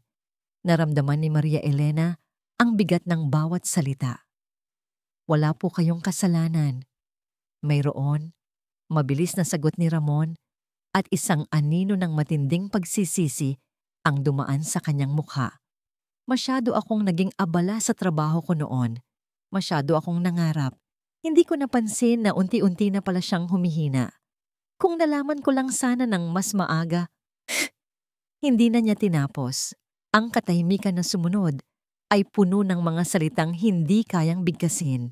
Naramdaman ni Maria Elena ang bigat ng bawat salita. Wala po kayong kasalanan. Mayroon, mabilis na sagot ni Ramon at isang anino ng matinding pagsisisi ang dumaan sa kanyang mukha. Masyado akong naging abala sa trabaho ko noon. Masyado akong nangarap. Hindi ko napansin na unti-unti na pala siyang humihina. Kung nalaman ko lang sana ng mas maaga, hindi na niya tinapos. Ang katahimikan na sumunod ay puno ng mga salitang hindi kayang bigkasin.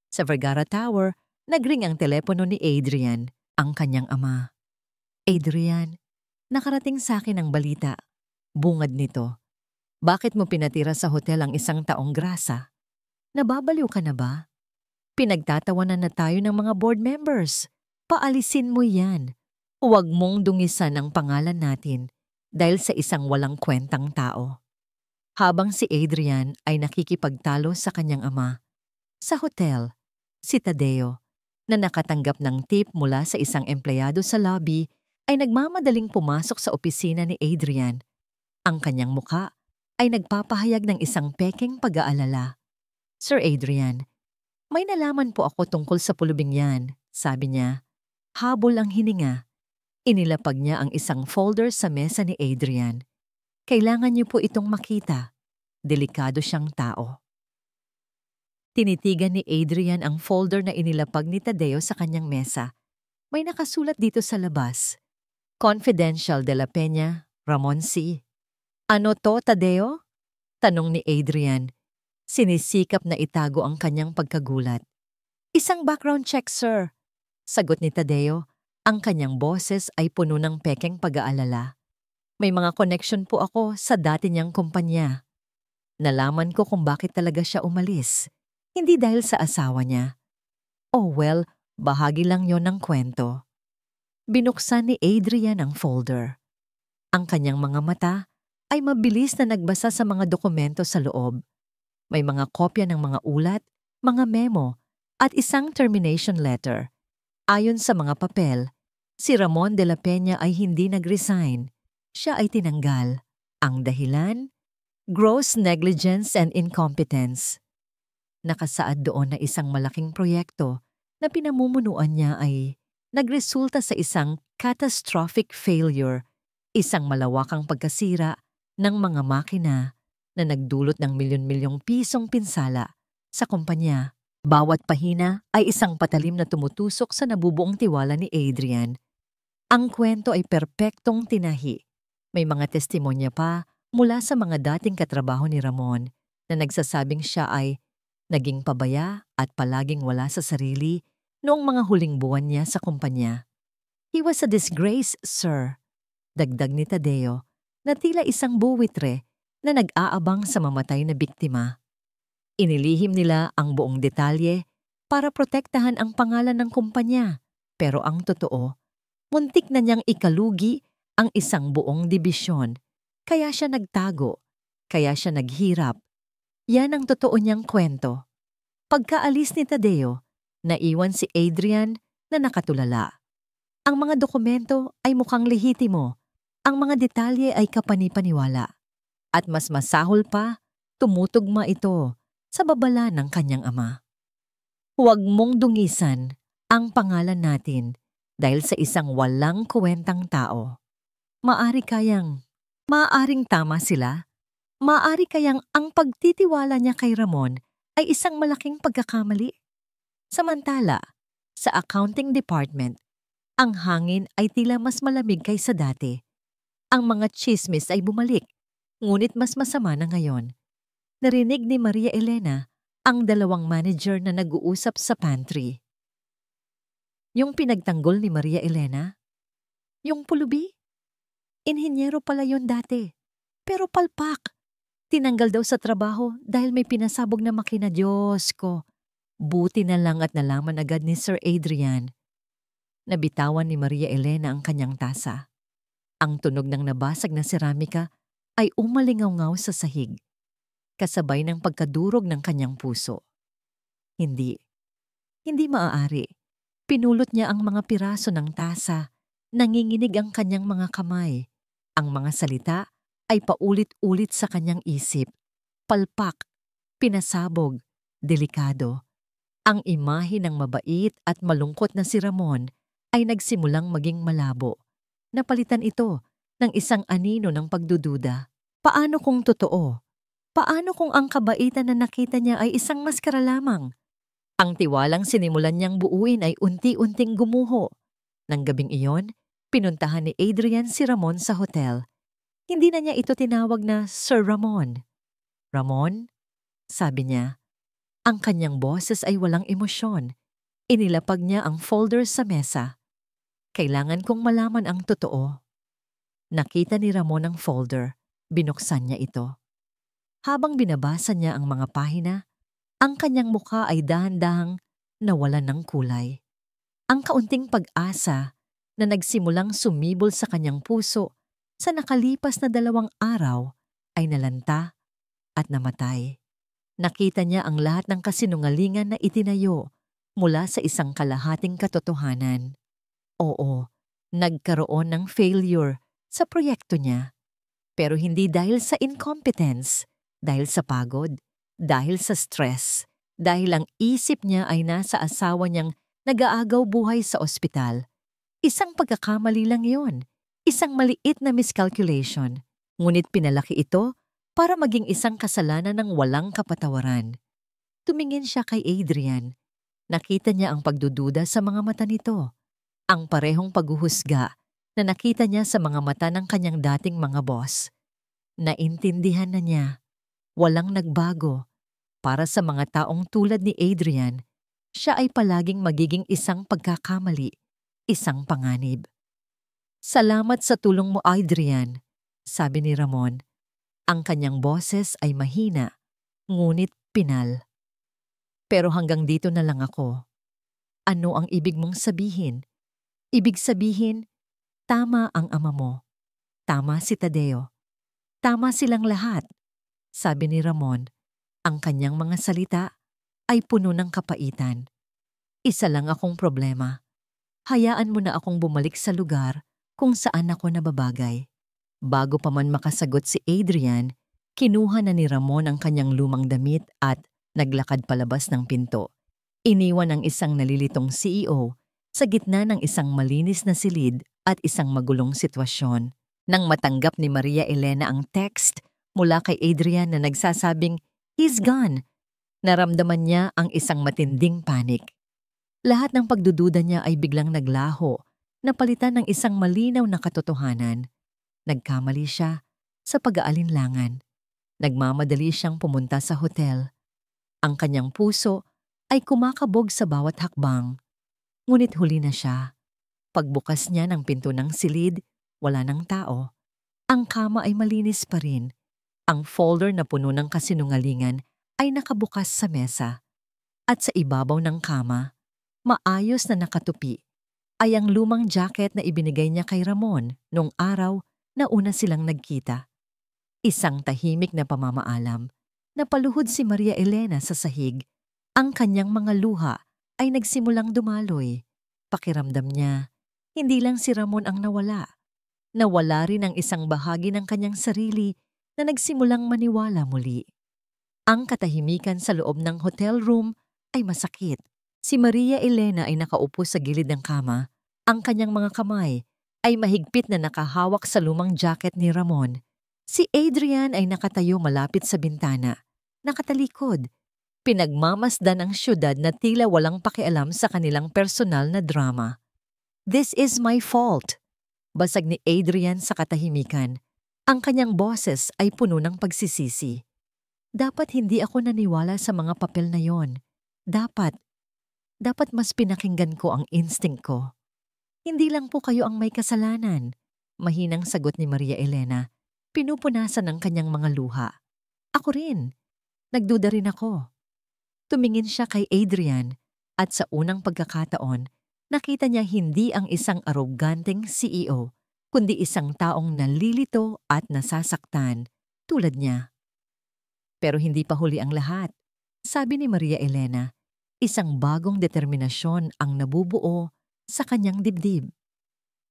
Sa Vergara Tower, nagring ang telepono ni Adrian, ang kanyang ama. Adrian, nakarating sa akin ang balita. Bungad nito. Bakit mo pinatira sa hotel ang isang taong grasa? Nababaliw ka na ba? Pinagtatawanan na tayo ng mga board members. Paalisin mo yan. Huwag mong dungisan ang pangalan natin dahil sa isang walang kwentang tao. Habang si Adrian ay nakikipagtalo sa kanyang ama, sa hotel, si Tadeo, na nakatanggap ng tip mula sa isang empleyado sa lobby, ay nagmamadaling pumasok sa opisina ni Adrian. Ang kanyang muka ay nagpapahayag ng isang pekeng pag-aalala. Sir Adrian, may nalaman po ako tungkol sa pulubing yan, sabi niya. Habol ang hininga. Inilapag niya ang isang folder sa mesa ni Adrian. Kailangan niyo po itong makita. Delikado siyang tao. Tinitigan ni Adrian ang folder na inilapag ni Tadeo sa kanyang mesa. May nakasulat dito sa labas. Confidential de la Peña, Ramon C. Ano to, Tadeo? Tanong ni Adrian. Sinisikap na itago ang kanyang pagkagulat. Isang background check, sir. Sagot ni Tadeo. Ang kanyang boses ay puno ng pekeng pag-aalala. May mga connection po ako sa dati niyang kumpanya. Nalaman ko kung bakit talaga siya umalis. Hindi dahil sa asawa niya. Oh well, bahagi lang yon ng kwento. Binuksan ni Adrian ang folder. Ang kanyang mga mata ay mabilis na nagbasa sa mga dokumento sa loob. May mga kopya ng mga ulat, mga memo, at isang termination letter. Ayon sa mga papel, si Ramon de la Peña ay hindi nag-resign. Siya ay tinanggal. Ang dahilan? Gross negligence and incompetence. Nakasaad doon na isang malaking proyekto na pinamumunuan niya ay nagresulta sa isang catastrophic failure, isang malawakang pagkasira ng mga makina na nagdulot ng milyon-milyong pisong pinsala sa kumpanya. Bawat pahina ay isang patalim na tumutusok sa nabubuong tiwala ni Adrian. Ang kwento ay perpektong tinahi. May mga testimonya pa mula sa mga dating katrabaho ni Ramon na nagsasabing siya ay naging pabaya at palaging wala sa sarili noong mga huling buwan niya sa kumpanya. He was a disgrace, sir. Dagdag ni Tadeo na tila isang buwitre na nag-aabang sa mamatay na biktima. Inilihim nila ang buong detalye para protektahan ang pangalan ng kumpanya. Pero ang totoo, muntik na niyang ikalugi ang isang buong dibisyon. Kaya siya nagtago, kaya siya naghirap. Yan ang totoo niyang kwento. Pagkaalis ni Tadeo, naiwan si Adrian na nakatulala. Ang mga dokumento ay mukhang lehitimo. Ang mga detalye ay kapanipaniwala. At mas masahol pa, tumutugma ito sa babala ng kanyang ama. Huwag mong dungisan ang pangalan natin dahil sa isang walang kwentang tao. Maaring tama sila. Maaari kayang ang pagtitiwala niya kay Ramon ay isang malaking pagkakamali. Samantala, sa accounting department, ang hangin ay tila mas malamig kaysa dati. Ang mga chismis ay bumalik, ngunit mas masama na ngayon. Narinig ni Maria Elena ang dalawang manager na nag-uusap sa pantry. Yung pinagtanggol ni Maria Elena? Yung pulubi? Inhinyero pala yun dati. Pero palpak. Tinanggal daw sa trabaho dahil may pinasabog na makina. Diyos ko. Buti na lang at nalaman agad ni Sir Adrian. Nabitawan ni Maria Elena ang kanyang tasa. Ang tunog ng nabasag na seramika ay umalingaw-ngaw sa sahig. kasabay ng pagkadurog ng kanyang puso. Hindi, hindi maaari. Pinulot niya ang mga piraso ng tasa, nanginginig ang kanyang mga kamay. Ang mga salita ay paulit-ulit sa kanyang isip. Palpak, pinasabog, delikado. Ang imahe ng mabait at malungkot na si Ramon ay nagsimulang maging malabo. Napalitan ito ng isang anino ng pagdududa. Paano kung totoo? Paano kung ang kabaitan na nakita niya ay isang maskara lamang? Ang tiwalang sinimulan niyang buuin ay unti-unting gumuho. Nang gabing iyon, pinuntahan ni Adrian si Ramon sa hotel. Hindi na niya ito tinawag na Sir Ramon. Ramon, sabi niya. Ang kanyang boses ay walang emosyon. Inilapag niya ang folder sa mesa. Kailangan kong malaman ang totoo. Nakita ni Ramon ang folder. Binuksan niya ito. Habang binabasa niya ang mga pahina, ang kanyang mukha ay dahan-dahang nawalan ng kulay. Ang kaunting pag-asa na nagsimulang sumibol sa kanyang puso sa nakalipas na 2 araw ay nalanta at namatay. Nakita niya ang lahat ng kasinungalingan na itinayo mula sa isang kalahating katotohanan. Oo, nagkaroon ng failure sa proyekto niya. Pero hindi dahil sa incompetence, dahil sa pagod, dahil sa stress, dahil ang isip niya ay nasa asawa niyang nag-aagaw buhay sa ospital. Isang pagkakamali lang yon, isang maliit na miscalculation, ngunit pinalaki ito para maging isang kasalanan ng walang kapatawaran. Tumingin siya kay Adrian. Nakita niya ang pagdududa sa mga mata nito, ang parehong paghuhusga na nakita niya sa mga mata ng kanyang dating mga boss. Naintindihan na niya, walang nagbago. Para sa mga taong tulad ni Adrian, siya ay palaging magiging isang pagkakamali, isang panganib. Salamat sa tulong mo, Adrian, sabi ni Ramon. Ang kanyang boses ay mahina, ngunit pinal. Pero hanggang dito na lang ako. Ano ang ibig mong sabihin? Ibig sabihin, tama ang ama mo. Tama si Tadeo. Tama silang lahat, sabi ni Ramon. Ang kanyang mga salita ay puno ng kapaitan. Isa lang akong problema. Hayaan mo na akong bumalik sa lugar kung saan ako nababagay. Bago pa man makasagot si Adrian, kinuha na ni Ramon ang kanyang lumang damit at naglakad palabas ng pinto. Iniwan ang isang nalilitong CEO sa gitna ng isang malinis na silid at isang magulong sitwasyon. Nang matanggap ni Maria Elena ang text mula kay Adrian na nagsasabing, "He's gone," naramdaman niya ang isang matinding panik. Lahat ng pagdududa niya ay biglang naglaho, napalitan ng isang malinaw na katotohanan. Nagkamali siya sa pag-aalinlangan. Nagmamadali siyang pumunta sa hotel. Ang kanyang puso ay kumakabog sa bawat hakbang. Ngunit huli na siya. Pagbukas niya ng pinto ng silid, wala ng tao. Ang kama ay malinis pa rin. Ang folder na puno ng kasinungalingan ay nakabukas sa mesa. At sa ibabaw ng kama, maayos na nakatupi, ay ang lumang jacket na ibinigay niya kay Ramon noong araw na una silang nagkita. Isang tahimik na pamamaalam. Napaluhod si Maria Elena sa sahig. Ang kanyang mga luha ay nagsimulang dumaloy. Pakiramdam niya, hindi lang si Ramon ang nawala. Nawala rin ang isang bahagi ng kanyang sarili na nagsimulang maniwala muli. Ang katahimikan sa loob ng hotel room ay masakit. Si Maria Elena ay nakaupo sa gilid ng kama. Ang kanyang mga kamay ay mahigpit na nakahawak sa lumang jacket ni Ramon. Si Adrian ay nakatayo malapit sa bintana, nakatalikod. Pinagmamasdan ang syudad na tila walang pakialam sa kanilang personal na drama. "This is my fault," basag ni Adrian sa katahimikan. Ang kanyang boses ay puno ng pagsisisi. Dapat hindi ako naniwala sa mga papel na yon. Dapat mas pinakinggan ko ang instinct ko. Hindi lang po kayo ang may kasalanan, mahinang sagot ni Maria Elena. Pinupunasan ng kanyang mga luha. Ako rin. Nagduda rin ako. Tumingin siya kay Adrian at sa unang pagkakataon, nakita niya hindi ang isang aroganteng CEO, kundi isang taong nalilito at nasasaktan tulad niya. Pero hindi pa huli ang lahat. Sabi ni Maria Elena, isang bagong determinasyon ang nabubuo sa kanyang dibdib.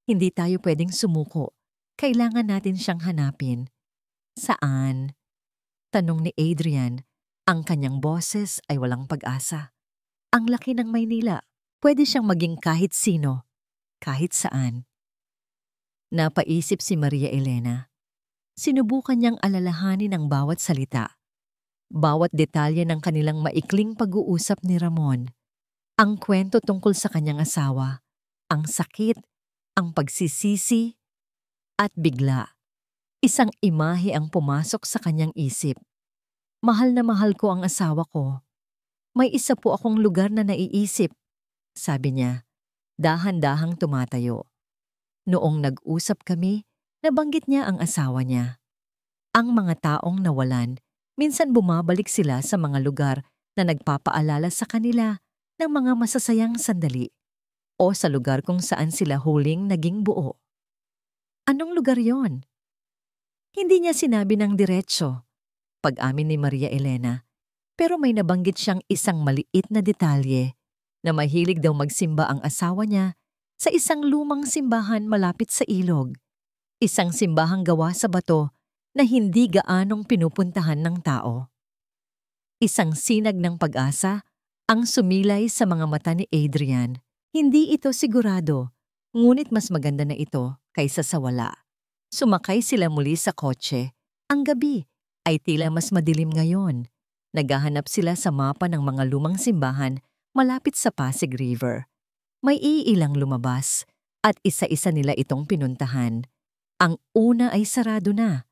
Hindi tayo pwedeng sumuko. Kailangan natin siyang hanapin. Saan? Tanong ni Adrian. Ang kanyang boses ay walang pag-asa. Ang laki ng Maynila. Pwede siyang maging kahit sino, kahit saan. Napaisip si Maria Elena. Sinubukan niyang alalahanin ang bawat salita. Bawat detalye ng kanilang maikling pag-uusap ni Ramon. Ang kwento tungkol sa kanyang asawa, ang sakit, ang pagsisisi, at bigla, isang imahe ang pumasok sa kanyang isip. Mahal na mahal ko ang asawa ko. May isa po akong lugar na naiisip, sabi niya, dahan-dahang tumatayo. Noong nag-usap kami, nabanggit niya ang asawa niya. Ang mga taong nawalan, minsan bumabalik sila sa mga lugar na nagpapaalala sa kanila ng mga masasayang sandali o sa lugar kung saan sila huling naging buo. Anong lugar yon? Hindi niya sinabi ng diretso, pag-amin ni Maria Elena, pero may nabanggit siyang isang maliit na detalye na mahilig daw magsimba ang asawa niya sa isang lumang simbahan malapit sa ilog. Isang simbahang gawa sa bato na hindi gaanong pinupuntahan ng tao. Isang sinag ng pag-asa ang sumilay sa mga mata ni Adrian. Hindi ito sigurado, ngunit mas maganda na ito kaysa sa wala. Sumakay sila muli sa kotse. Ang gabi ay tila mas madilim ngayon. Naghahanap sila sa mapa ng mga lumang simbahan malapit sa Pasig River. May iilang lumabas at isa-isa nila itong pinuntahan. Ang una ay sarado na.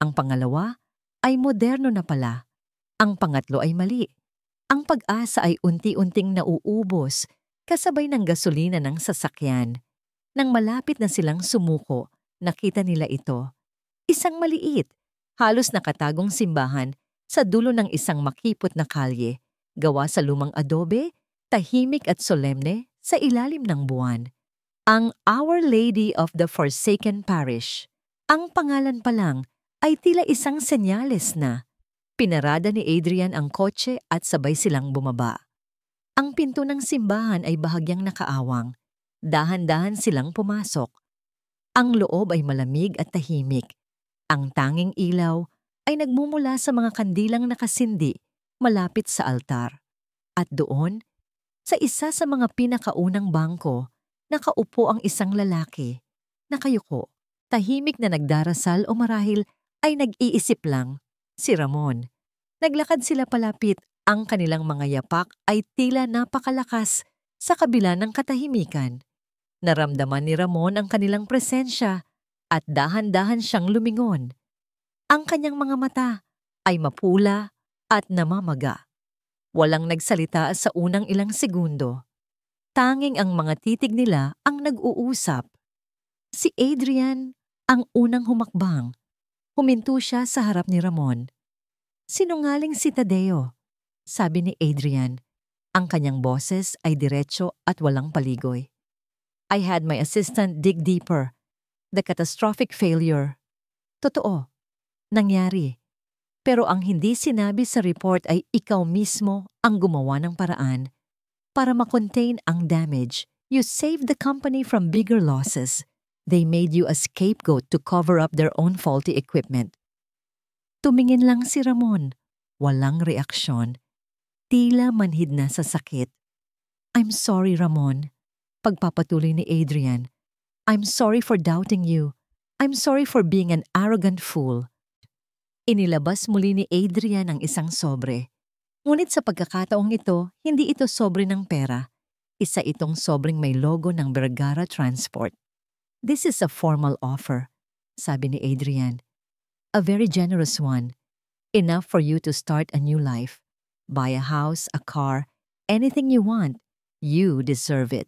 Ang pangalawa ay moderno na pala. Ang pangatlo ay mali. Ang pag-asa ay unti-unting nauubos kasabay ng gasolina ng sasakyan. Nang malapit na silang sumuko, nakita nila ito. Isang maliit, halos nakatagong simbahan sa dulo ng isang makipot na kalye, gawa sa lumang adobe, tahimik at solemne sa ilalim ng buwan. Ang Our Lady of the Forsaken Parish. Ang pangalan pa lang ay tila isang senyales na. Pinarada ni Adrian ang kotse at sabay silang bumaba. Ang pinto ng simbahan ay bahagyang nakaawang. Dahan-dahan silang pumasok. Ang loob ay malamig at tahimik. Ang tanging ilaw ay nagmumula sa mga kandilang nakasindi malapit sa altar. At doon, sa isa sa mga pinakaunang bangko, nakaupo ang isang lalaki. Nakayuko, tahimik na nagdarasal o marahil ay nag-iisip lang, si Ramon. Naglakad sila palapit, ang kanilang mga yapak ay tila napakalakas sa kabila ng katahimikan. Naramdaman ni Ramon ang kanilang presensya at dahan-dahan siyang lumingon. Ang kanyang mga mata ay mapula at namamaga. Walang nagsalita sa unang ilang segundo. Tanging ang mga titig nila ang nag-uusap. Si Adrian ang unang humakbang. Huminto siya sa harap ni Ramon. Sinungaling si Tadeo, sabi ni Adrian. Ang kanyang boses ay diretso at walang paligoy. I had my assistant dig deeper. The catastrophic failure. Totoo, nangyari. Pero ang hindi sinabi sa report ay ikaw mismo ang gumawa ng paraan. Para ma-contain ang damage, you saved the company from bigger losses. They made you a scapegoat to cover up their own faulty equipment. Tumingin lang si Ramon. Walang reaksyon. Tila manhid na sa sakit. I'm sorry, Ramon. Pagpapatuloy ni Adrian. I'm sorry for doubting you. I'm sorry for being an arrogant fool. Inilabas muli ni Adrian ang isang sobre. Ngunit sa pagkakataong ito, hindi ito sobre ng pera. Isa itong sobreng may logo ng Vergara Transport. This is a formal offer, sabi ni Adrian. A very generous one. Enough for you to start a new life. Buy a house, a car, anything you want. You deserve it.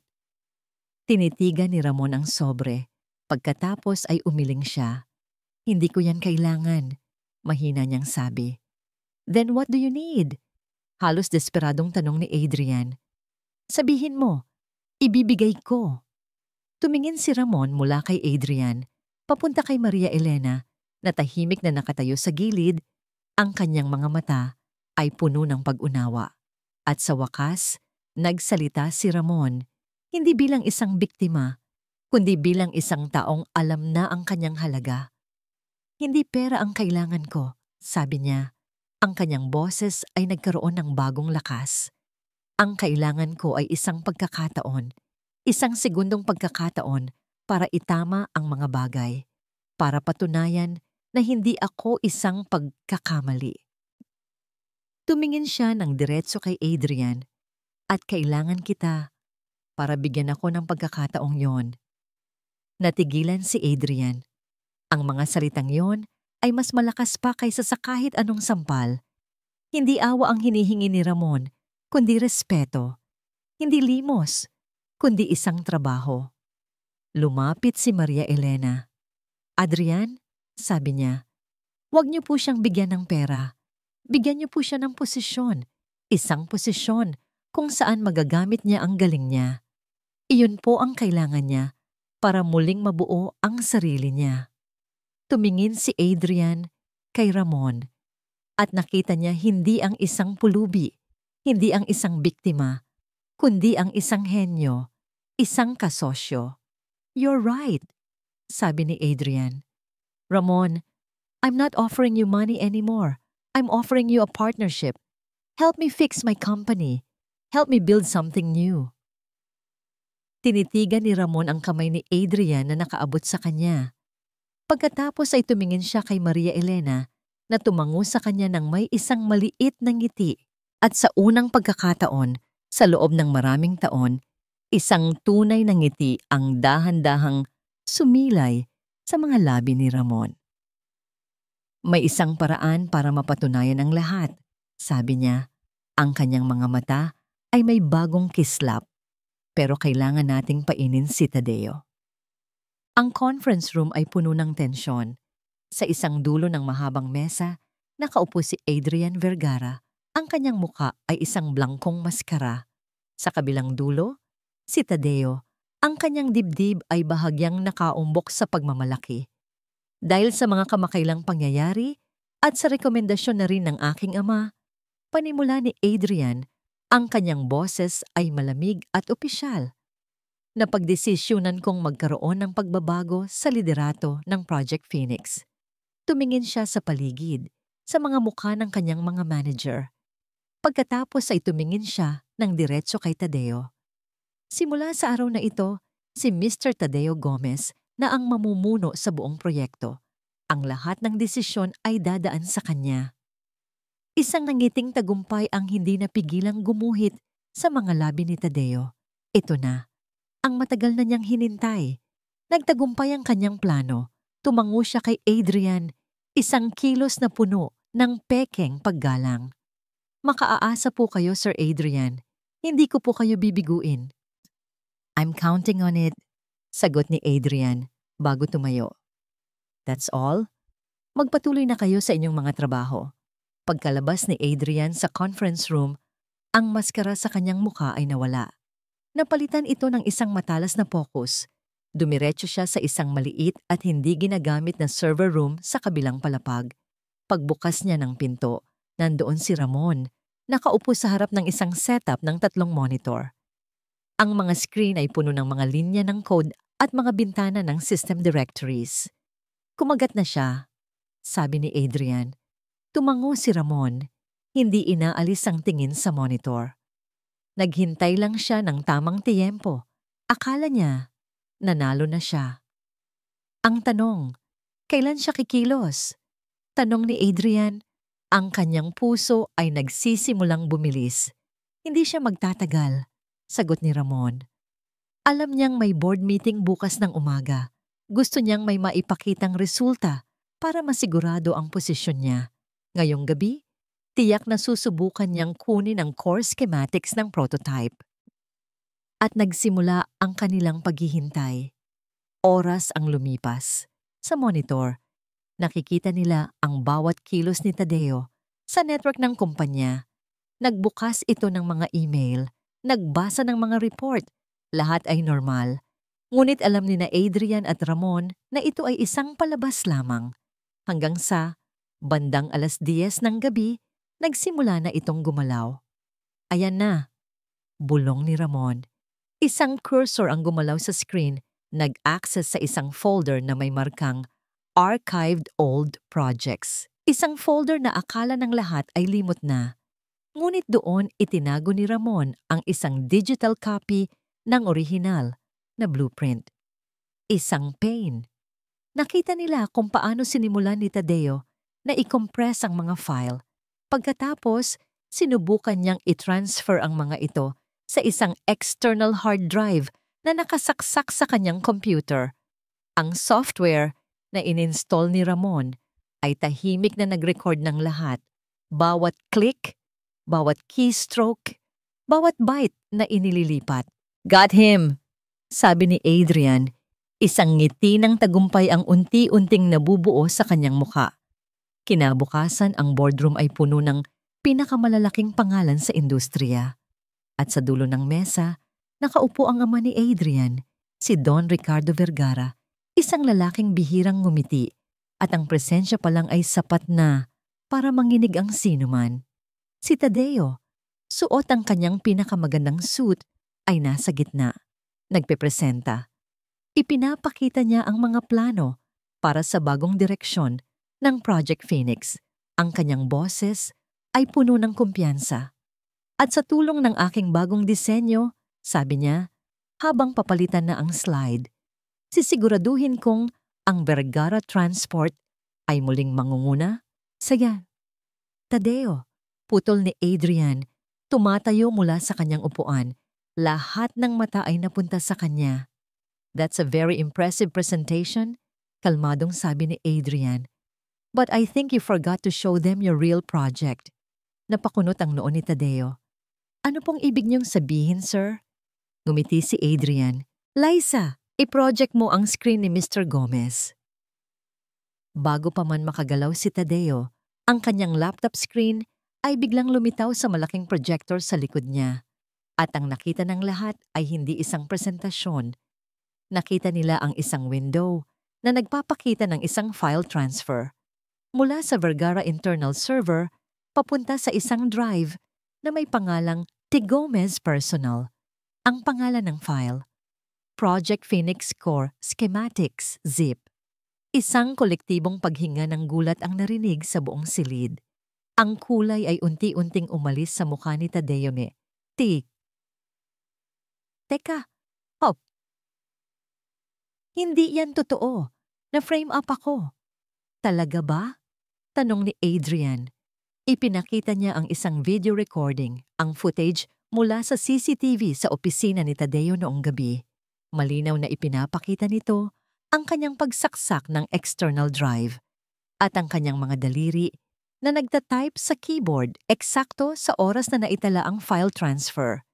Tinitigan ni Ramon ang sobre. Pagkatapos ay umiling siya. Hindi ko yan kailangan, mahina niyang sabi. Then what do you need? Halos desperadong tanong ni Adrian. Sabihin mo, ibibigay ko. Tumingin si Ramon mula kay Adrian, papunta kay Maria Elena, na tahimik na nakatayo sa gilid, Ang kanyang mga mata ay puno ng pag-unawa. At sa wakas, nagsalita si Ramon, hindi bilang isang biktima, kundi bilang isang taong alam na ang kanyang halaga. Hindi pera ang kailangan ko, sabi niya. Ang kanyang boses ay nagkaroon ng bagong lakas. Ang kailangan ko ay isang pagkakataon, isang segundong pagkakataon para itama ang mga bagay, para patunayan na hindi ako isang pagkakamali. Tumingin siya ng diretso kay Adrian, at kailangan kita para bigyan ako ng pagkakataong yon. Natigilan si Adrian. Ang mga salitang yon ay mas malakas pa kaysa sa kahit anong sampal. Hindi awa ang hinihingi ni Ramon, kundi respeto. Hindi limos, kundi isang trabaho. Lumapit si Maria Elena. Adrian, sabi niya, huwag niyo po siyang bigyan ng pera. Bigyan niyo po siya ng posisyon. Isang posisyon kung saan magagamit niya ang galing niya. Iyon po ang kailangan niya para muling mabuo ang sarili niya. Tumingin si Adrian kay Ramon at nakita niya hindi ang isang pulubi, hindi ang isang biktima, kundi ang isang henyo, isang kasosyo. You're right, sabi ni Adrian. Ramon, I'm not offering you money anymore. I'm offering you a partnership. Help me fix my company. Help me build something new. Tinitigan ni Ramon ang kamay ni Adrian na nakaabot sa kanya. Pagkatapos ay tumingin siya kay Maria Elena na tumango sa kanya ng may isang maliit na ngiti at sa unang pagkakataon, sa loob ng maraming taon, isang tunay na ngiti ang dahan-dahang sumilay sa mga labi ni Ramon. May isang paraan para mapatunayan ang lahat, sabi niya. Ang kanyang mga mata ay may bagong kislap, pero kailangan nating painin si Tadeo. Ang conference room ay puno ng tensyon. Sa isang dulo ng mahabang mesa, nakaupo si Adrian Vergara. Ang kanyang muka ay isang blangkong maskara. Sa kabilang dulo, si Tadeo. Ang kanyang dibdib ay bahagyang nakaumbok sa pagmamalaki. Dahil sa mga kamakailang pangyayari at sa rekomendasyon na rin ng aking ama, panimula ni Adrian, ang kanyang boses ay malamig at opisyal. Napagdesisyonan kong magkaroon ng pagbabago sa liderato ng Project Phoenix. Tumingin siya sa paligid, sa mga mukha ng kanyang mga manager. Pagkatapos ay tumingin siya ng diretso kay Tadeo. Simula sa araw na ito, si Mr. Tadeo Gomez na ang mamumuno sa buong proyekto. Ang lahat ng desisyon ay dadaan sa kanya. Isang nangiting tagumpay ang hindi napigilang gumuhit sa mga labi ni Tadeo. Ito na. Ang matagal na niyang hinintay. Nagtagumpay ang kanyang plano. Tumango siya kay Adrian, isang kilos na puno ng pekeng paggalang. Makaaasa po kayo, Sir Adrian. Hindi ko po kayo bibiguin. I'm counting on it, sagot ni Adrian bago tumayo. That's all? Magpatuloy na kayo sa inyong mga trabaho. Pagkalabas ni Adrian sa conference room, ang maskara sa kanyang mukha ay nawala. Napalitan ito ng isang matalas na focus. Dumiretso siya sa isang maliit at hindi ginagamit na server room sa kabilang palapag. Pagbukas niya ng pinto, nandoon si Ramon, nakaupo sa harap ng isang setup ng 3 monitor. Ang mga screen ay puno ng mga linya ng code at mga bintana ng system directories. Kumagat na siya, sabi ni Adrian. Tumango si Ramon, hindi inaalis ang tingin sa monitor. Naghintay lang siya ng tamang tiyempo. Akala niya, nanalo na siya. Ang tanong, kailan siya kikilos? Tanong ni Adrian, ang kanyang puso ay nagsisimulang bumilis. Hindi siya magtatagal, sagot ni Ramon. Alam niyang may board meeting bukas ng umaga. Gusto niyang may maipakitang resulta para masigurado ang posisyon niya. Ngayong gabi, tiyak na susubukan niyang kunin ang core schematics ng prototype. At nagsimula ang kanilang paghihintay. Oras ang lumipas. Sa monitor, nakikita nila ang bawat kilos ni Tadeo sa network ng kumpanya. Nagbukas ito ng mga email, nagbasa ng mga report. Lahat ay normal. Ngunit alam ni na Adrian at Ramon na ito ay isang palabas lamang. Hanggang sa Bandang 10:00 ng gabi, nagsimula na itong gumalaw. Ayan na, bulong ni Ramon. Isang cursor ang gumalaw sa screen, nag-access sa isang folder na may markang Archived Old Projects. Isang folder na akala ng lahat ay limot na. Ngunit doon itinago ni Ramon ang isang digital copy ng orihinal na blueprint. Isang pain. Nakita nila kung paano sinimulan ni Tadeo na i-compress ang mga file. Pagkatapos, sinubukan niyang i-transfer ang mga ito sa isang external hard drive na nakasaksak sa kanyang computer. Ang software na ininstall ni Ramon ay tahimik na nag-record ng lahat. Bawat click, bawat keystroke, bawat byte na inililipat. "Got him!" sabi ni Adrian. Isang ngiti ng tagumpay ang unti-unting nabubuo sa kanyang mukha. Kinabukasan ang boardroom ay puno ng pinakamalalaking pangalan sa industriya. At sa dulo ng mesa, nakaupo ang ama ni Adrian, si Don Ricardo Vergara, isang lalaking bihirang ngumiti, at ang presensya pa lang ay sapat na para manginig ang sinuman. Si Tadeo, suot ang kanyang pinakamagandang suit, ay nasa gitna, nagpepresenta. Ipinapakita niya ang mga plano para sa bagong direksyon ng Project Phoenix. Ang kanyang boses ay puno ng kumpiyansa. At sa tulong ng aking bagong disenyo, sabi niya, habang papalitan na ang slide, sisiguraduhin kong ang Vergara Transport ay muling mangunguna. Saya. Tadeo, putol ni Adrian, tumatayo mula sa kanyang upuan. Lahat ng mata ay napunta sa kanya. "That's a very impressive presentation," kalmadong sabi ni Adrian. "But I think you forgot to show them your real project." Napakunot ang noo ni Tadeo. "Ano pong ibig niyong sabihin, sir?" Ngumiti si Adrian. "Liza, i-project mo ang screen ni Mr. Gomez." Bago pa man makagalaw si Tadeo, ang kanyang laptop screen ay biglang lumitaw sa malaking projector sa likod niya. At ang nakita ng lahat ay hindi isang presentasyon. Nakita nila ang isang window na nagpapakita ng isang file transfer mula sa Vergara internal server papunta sa isang drive na may pangalang T. Gomez Personal. Ang pangalan ng file, Project Phoenix Core Schematics Zip. Isang kolektibong paghinga ng gulat ang narinig sa buong silid. Ang kulay ay unti-unting umalis sa mukha ni Tadeo ni Teka, hop. "Hindi yan totoo. Na-frame up ako." "Talaga ba?" tanong ni Adrian. Ipinakita niya ang isang video recording, ang footage mula sa CCTV sa opisina ni Tadeo noong gabi. Malinaw na ipinapakita nito ang kanyang pagsaksak ng external drive at ang kanyang mga daliri na nagtatype sa keyboard eksakto sa oras na naitala ang file transfer.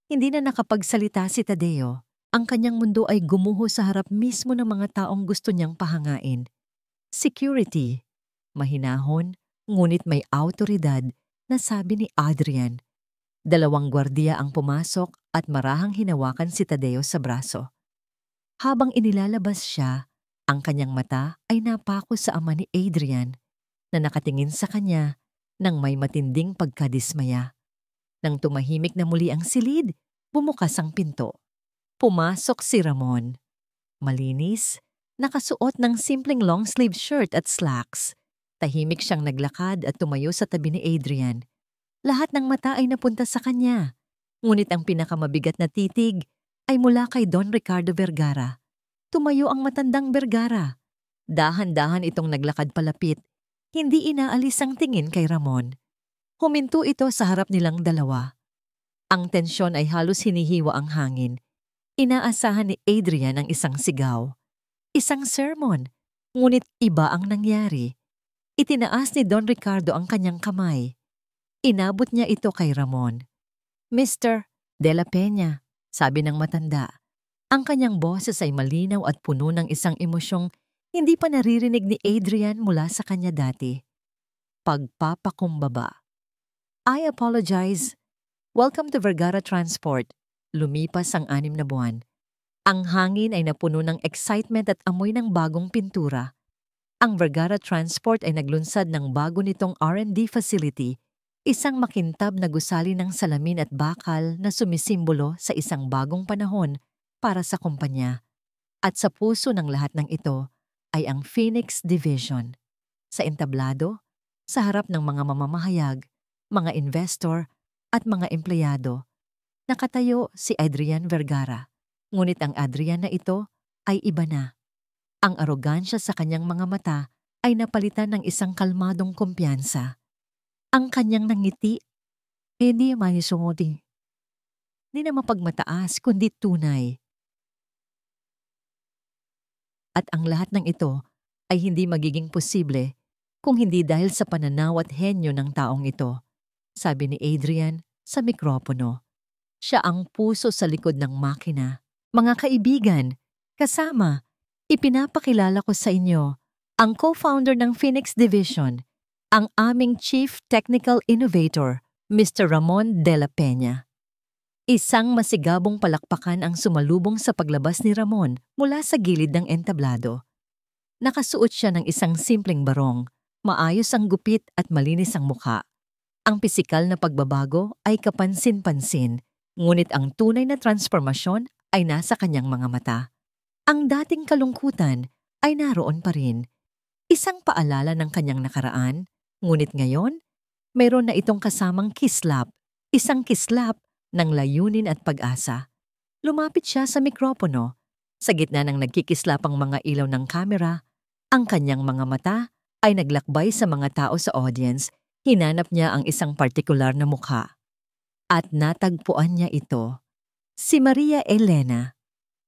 Hindi na nakapagsalita si Tadeo. Ang kanyang mundo ay gumuho sa harap mismo ng mga taong gusto niyang pahangain. Security. Mahinahon, ngunit may autoridad na sabi ni Adrian. 2 gwardiya ang pumasok at marahang hinawakan si Tadeo sa braso. Habang inilalabas siya, ang kanyang mata ay napako sa ama ni Adrian na nakatingin sa kanya nang may matinding pagkadismaya. Nang tumahimik na muli ang silid, bumukas ang pinto. Pumasok si Ramon. Malinis, nakasuot ng simpleng long-sleeve shirt at slacks. Tahimik siyang naglakad at tumayo sa tabi ni Adrian. Lahat ng mata ay napunta sa kanya. Ngunit ang pinakamabigat na titig ay mula kay Don Ricardo Vergara. Tumayo ang matandang Vergara. Dahan-dahan itong naglakad palapit. Hindi inaalis ang tingin kay Ramon. Huminto ito sa harap nilang dalawa. Ang tensyon ay halos hinihiwa ang hangin. Inaasahan ni Adrian ang isang sigaw. Isang sermon, ngunit iba ang nangyari. Itinaas ni Don Ricardo ang kanyang kamay. Inabot niya ito kay Ramon. "Mr. De La Peña," sabi ng matanda. Ang kanyang boses ay malinaw at puno ng isang emosyong hindi pa naririnig ni Adrian mula sa kanya dati. Pagpapakumbaba. "I apologize. Welcome to Vergara Transport." Lumipas ang 6 na buwan. Ang hangin ay napuno ng excitement at amoy ng bagong pintura. Ang Vergara Transport ay naglunsad ng bago nitong R&D facility, isang makintab na gusali ng salamin at bakal na sumisimbolo sa isang bagong panahon para sa kumpanya. At sa puso ng lahat ng ito ay ang Phoenix Division. Sa entablado, sa harap ng mga mamamahayag, mga investor at mga empleyado, nakatayo si Adrian Vergara. Ngunit ang Adrian na ito ay iba na. Ang arogansya sa kanyang mga mata ay napalitan ng isang kalmadong kumpiyansa. Ang kanyang nangiti, hindi mahisungoti. Di na mapagmataas kundi tunay. At ang lahat ng ito ay hindi magiging posible kung hindi dahil sa pananaw at henyo ng taong ito, sabi ni Adrian sa mikropono. Siya ang puso sa likod ng makina. Mga kaibigan, kasama, ipinapakilala ko sa inyo ang co-founder ng Phoenix Division, ang aming Chief Technical Innovator, Mr. Ramon de la Peña. Isang masigabong palakpakan ang sumalubong sa paglabas ni Ramon mula sa gilid ng entablado. Nakasuot siya ng isang simpleng barong, maayos ang gupit at malinis ang mukha. Ang pisikal na pagbabago ay kapansin-pansin, ngunit ang tunay na transformasyon ay nasa kanyang mga mata. Ang dating kalungkutan ay naroon pa rin. Isang paalala ng kanyang nakaraan, ngunit ngayon, mayroon na itong kasamang kislap, isang kislap ng layunin at pag-asa. Lumapit siya sa mikropono. Sa gitna ng nagkikislapang mga ilaw ng kamera, ang kanyang mga mata ay naglakbay sa mga tao sa audience. Hinanap niya ang isang partikular na mukha. At natagpuan niya ito. Si Maria Elena.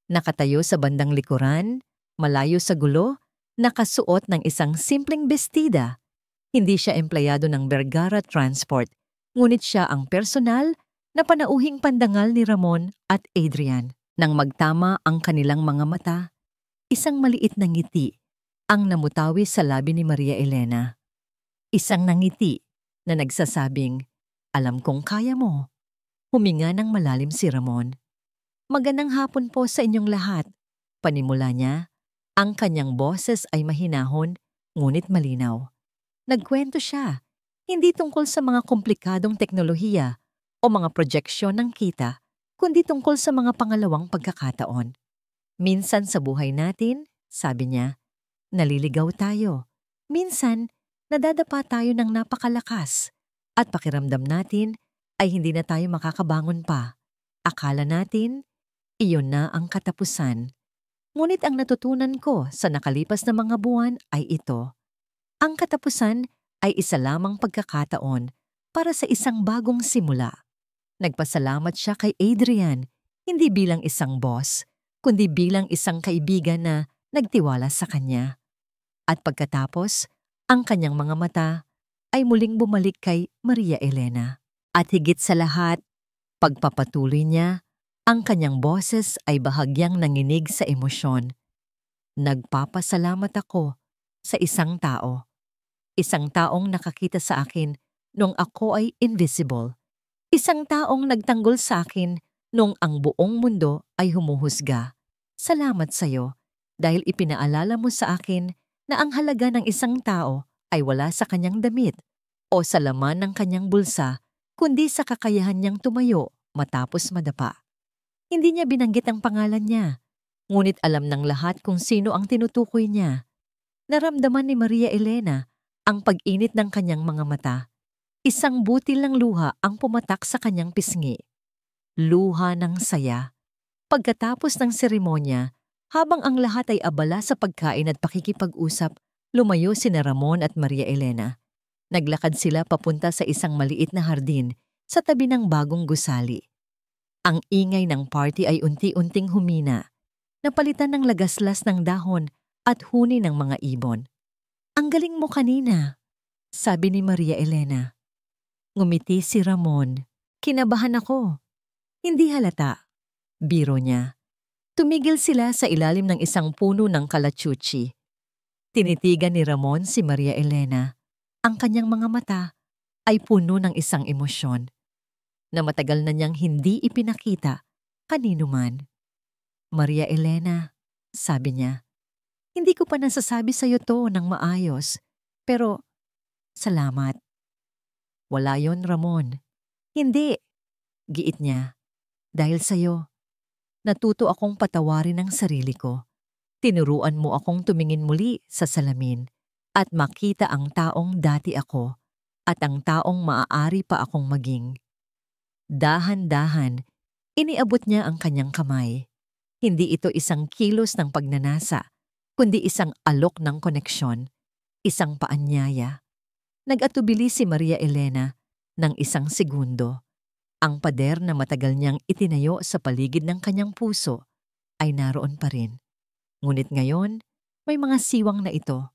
Nakatayo sa bandang likuran, malayo sa gulo, nakasuot ng isang simpleng bestida. Hindi siya empleyado ng Vergara Transport, ngunit siya ang personal na panauhing pandangal ni Ramon at Adrian. Nang magtama ang kanilang mga mata, isang maliit na ngiti ang namutawi sa labi ni Maria Elena. Isang nangiti na nagsasabing, "Alam kong kaya mo." Huminga ng malalim si Ramon. "Magandang hapon po sa inyong lahat." Panimula niya, ang kanyang boses ay mahinahon ngunit malinaw. Nagkwento siya, hindi tungkol sa mga komplikadong teknolohiya o mga projeksyon ng kita, kundi tungkol sa mga pangalawang pagkakataon. Minsan sa buhay natin, sabi niya, naliligaw tayo. Minsan, nadadapa tayo ng napakalakas at pakiramdam natin ay hindi na tayo makakabangon pa. Akala natin, iyon na ang katapusan. Ngunit ang natutunan ko sa nakalipas na mga buwan ay ito. Ang katapusan ay isa lamang pagkakataon para sa isang bagong simula. Nagpasalamat siya kay Adrian, hindi bilang isang boss, kundi bilang isang kaibigan na nagtiwala sa kanya. At pagkatapos, ang kanyang mga mata ay muling bumalik kay Maria Elena. At higit sa lahat, pagpapatuloy niya, ang kanyang boses ay bahagyang nanginig sa emosyon. Nagpapasalamat ako sa isang tao. Isang taong nakakita sa akin nung ako ay invisible. Isang taong nagtanggol sa akin nung ang buong mundo ay humuhusga. Salamat sa'yo dahil ipinaalala mo sa akin na ang halaga ng isang tao ay wala sa kanyang damit o sa laman ng kanyang bulsa, kundi sa kakayahan niyang tumayo matapos madapa. Hindi niya binanggit ang pangalan niya, ngunit alam ng lahat kung sino ang tinutukoy niya. Naramdaman ni Maria Elena ang pag-init ng kanyang mga mata. Isang butil ng luha ang pumatak sa kanyang pisngi. Luha ng saya. Pagkatapos ng seremonya, habang ang lahat ay abala sa pagkain at pakikipag-usap, lumayo sina Ramon at Maria Elena. Naglakad sila papunta sa isang maliit na hardin sa tabi ng bagong gusali. Ang ingay ng party ay unti-unting humina, napalitan ng lagaslas ng dahon at huni ng mga ibon. "Ang galing mo kanina," sabi ni Maria Elena. Ngumiti si Ramon. "Kinabahan ako." "Hindi halata." Biro niya. Tumigil sila sa ilalim ng isang puno ng kalachuchi. Tinitigan ni Ramon si Maria Elena. Ang kanyang mga mata ay puno ng isang emosyon na matagal na niyang hindi ipinakita kanino man. "Maria Elena," sabi niya, Hindi ko pa nasasabi sa'yo to ng maayos. Pero, salamat. Wala yon, Ramon. Hindi, giit niya. Dahil sa'yo, natuto akong patawarin ang sarili ko. Tinuruan mo akong tumingin muli sa salamin at makita ang taong dati ako at ang taong maaari pa akong maging. Dahan-dahan, iniabot niya ang kanyang kamay. Hindi ito isang kilos ng pagnanasa, kundi isang alok ng koneksyon, isang paanyaya. Nag-atubili si Maria Elena ng isang segundo. Ang pader na matagal niyang itinayo sa paligid ng kanyang puso ay naroon pa rin. Ngunit ngayon, may mga siwang na ito.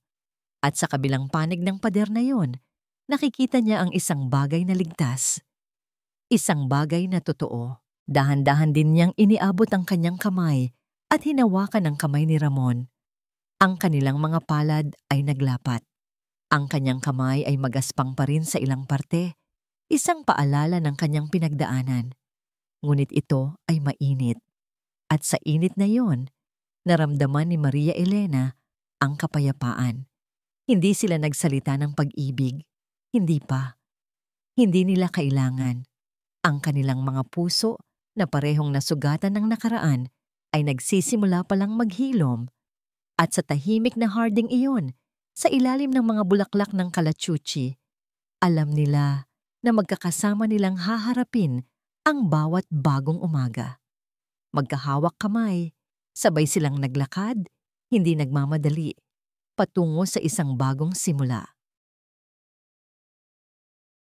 At sa kabilang panig ng pader na yon, nakikita niya ang isang bagay na ligtas. Isang bagay na totoo. Dahan-dahan din niyang iniabot ang kanyang kamay at hinawakan ang kamay ni Ramon. Ang kanilang mga palad ay naglapat. Ang kanyang kamay ay magaspang pa rin sa ilang parte, isang paalala ng kanyang pinagdaanan. Ngunit ito ay mainit. At sa init na yon, naramdaman ni Maria Elena ang kapayapaan. Hindi sila nagsalita ng pag-ibig. Hindi pa. Hindi nila kailangan. Ang kanilang mga puso na parehong nasugatan ng nakaraan ay nagsisimula palang maghilom. At sa tahimik na harding iyon, sa ilalim ng mga bulaklak ng kalachuchi, alam nila na magkakasama nilang haharapin ang bawat bagong umaga. Magkahawak kamay, sabay silang naglakad, hindi nagmamadali, patungo sa isang bagong simula.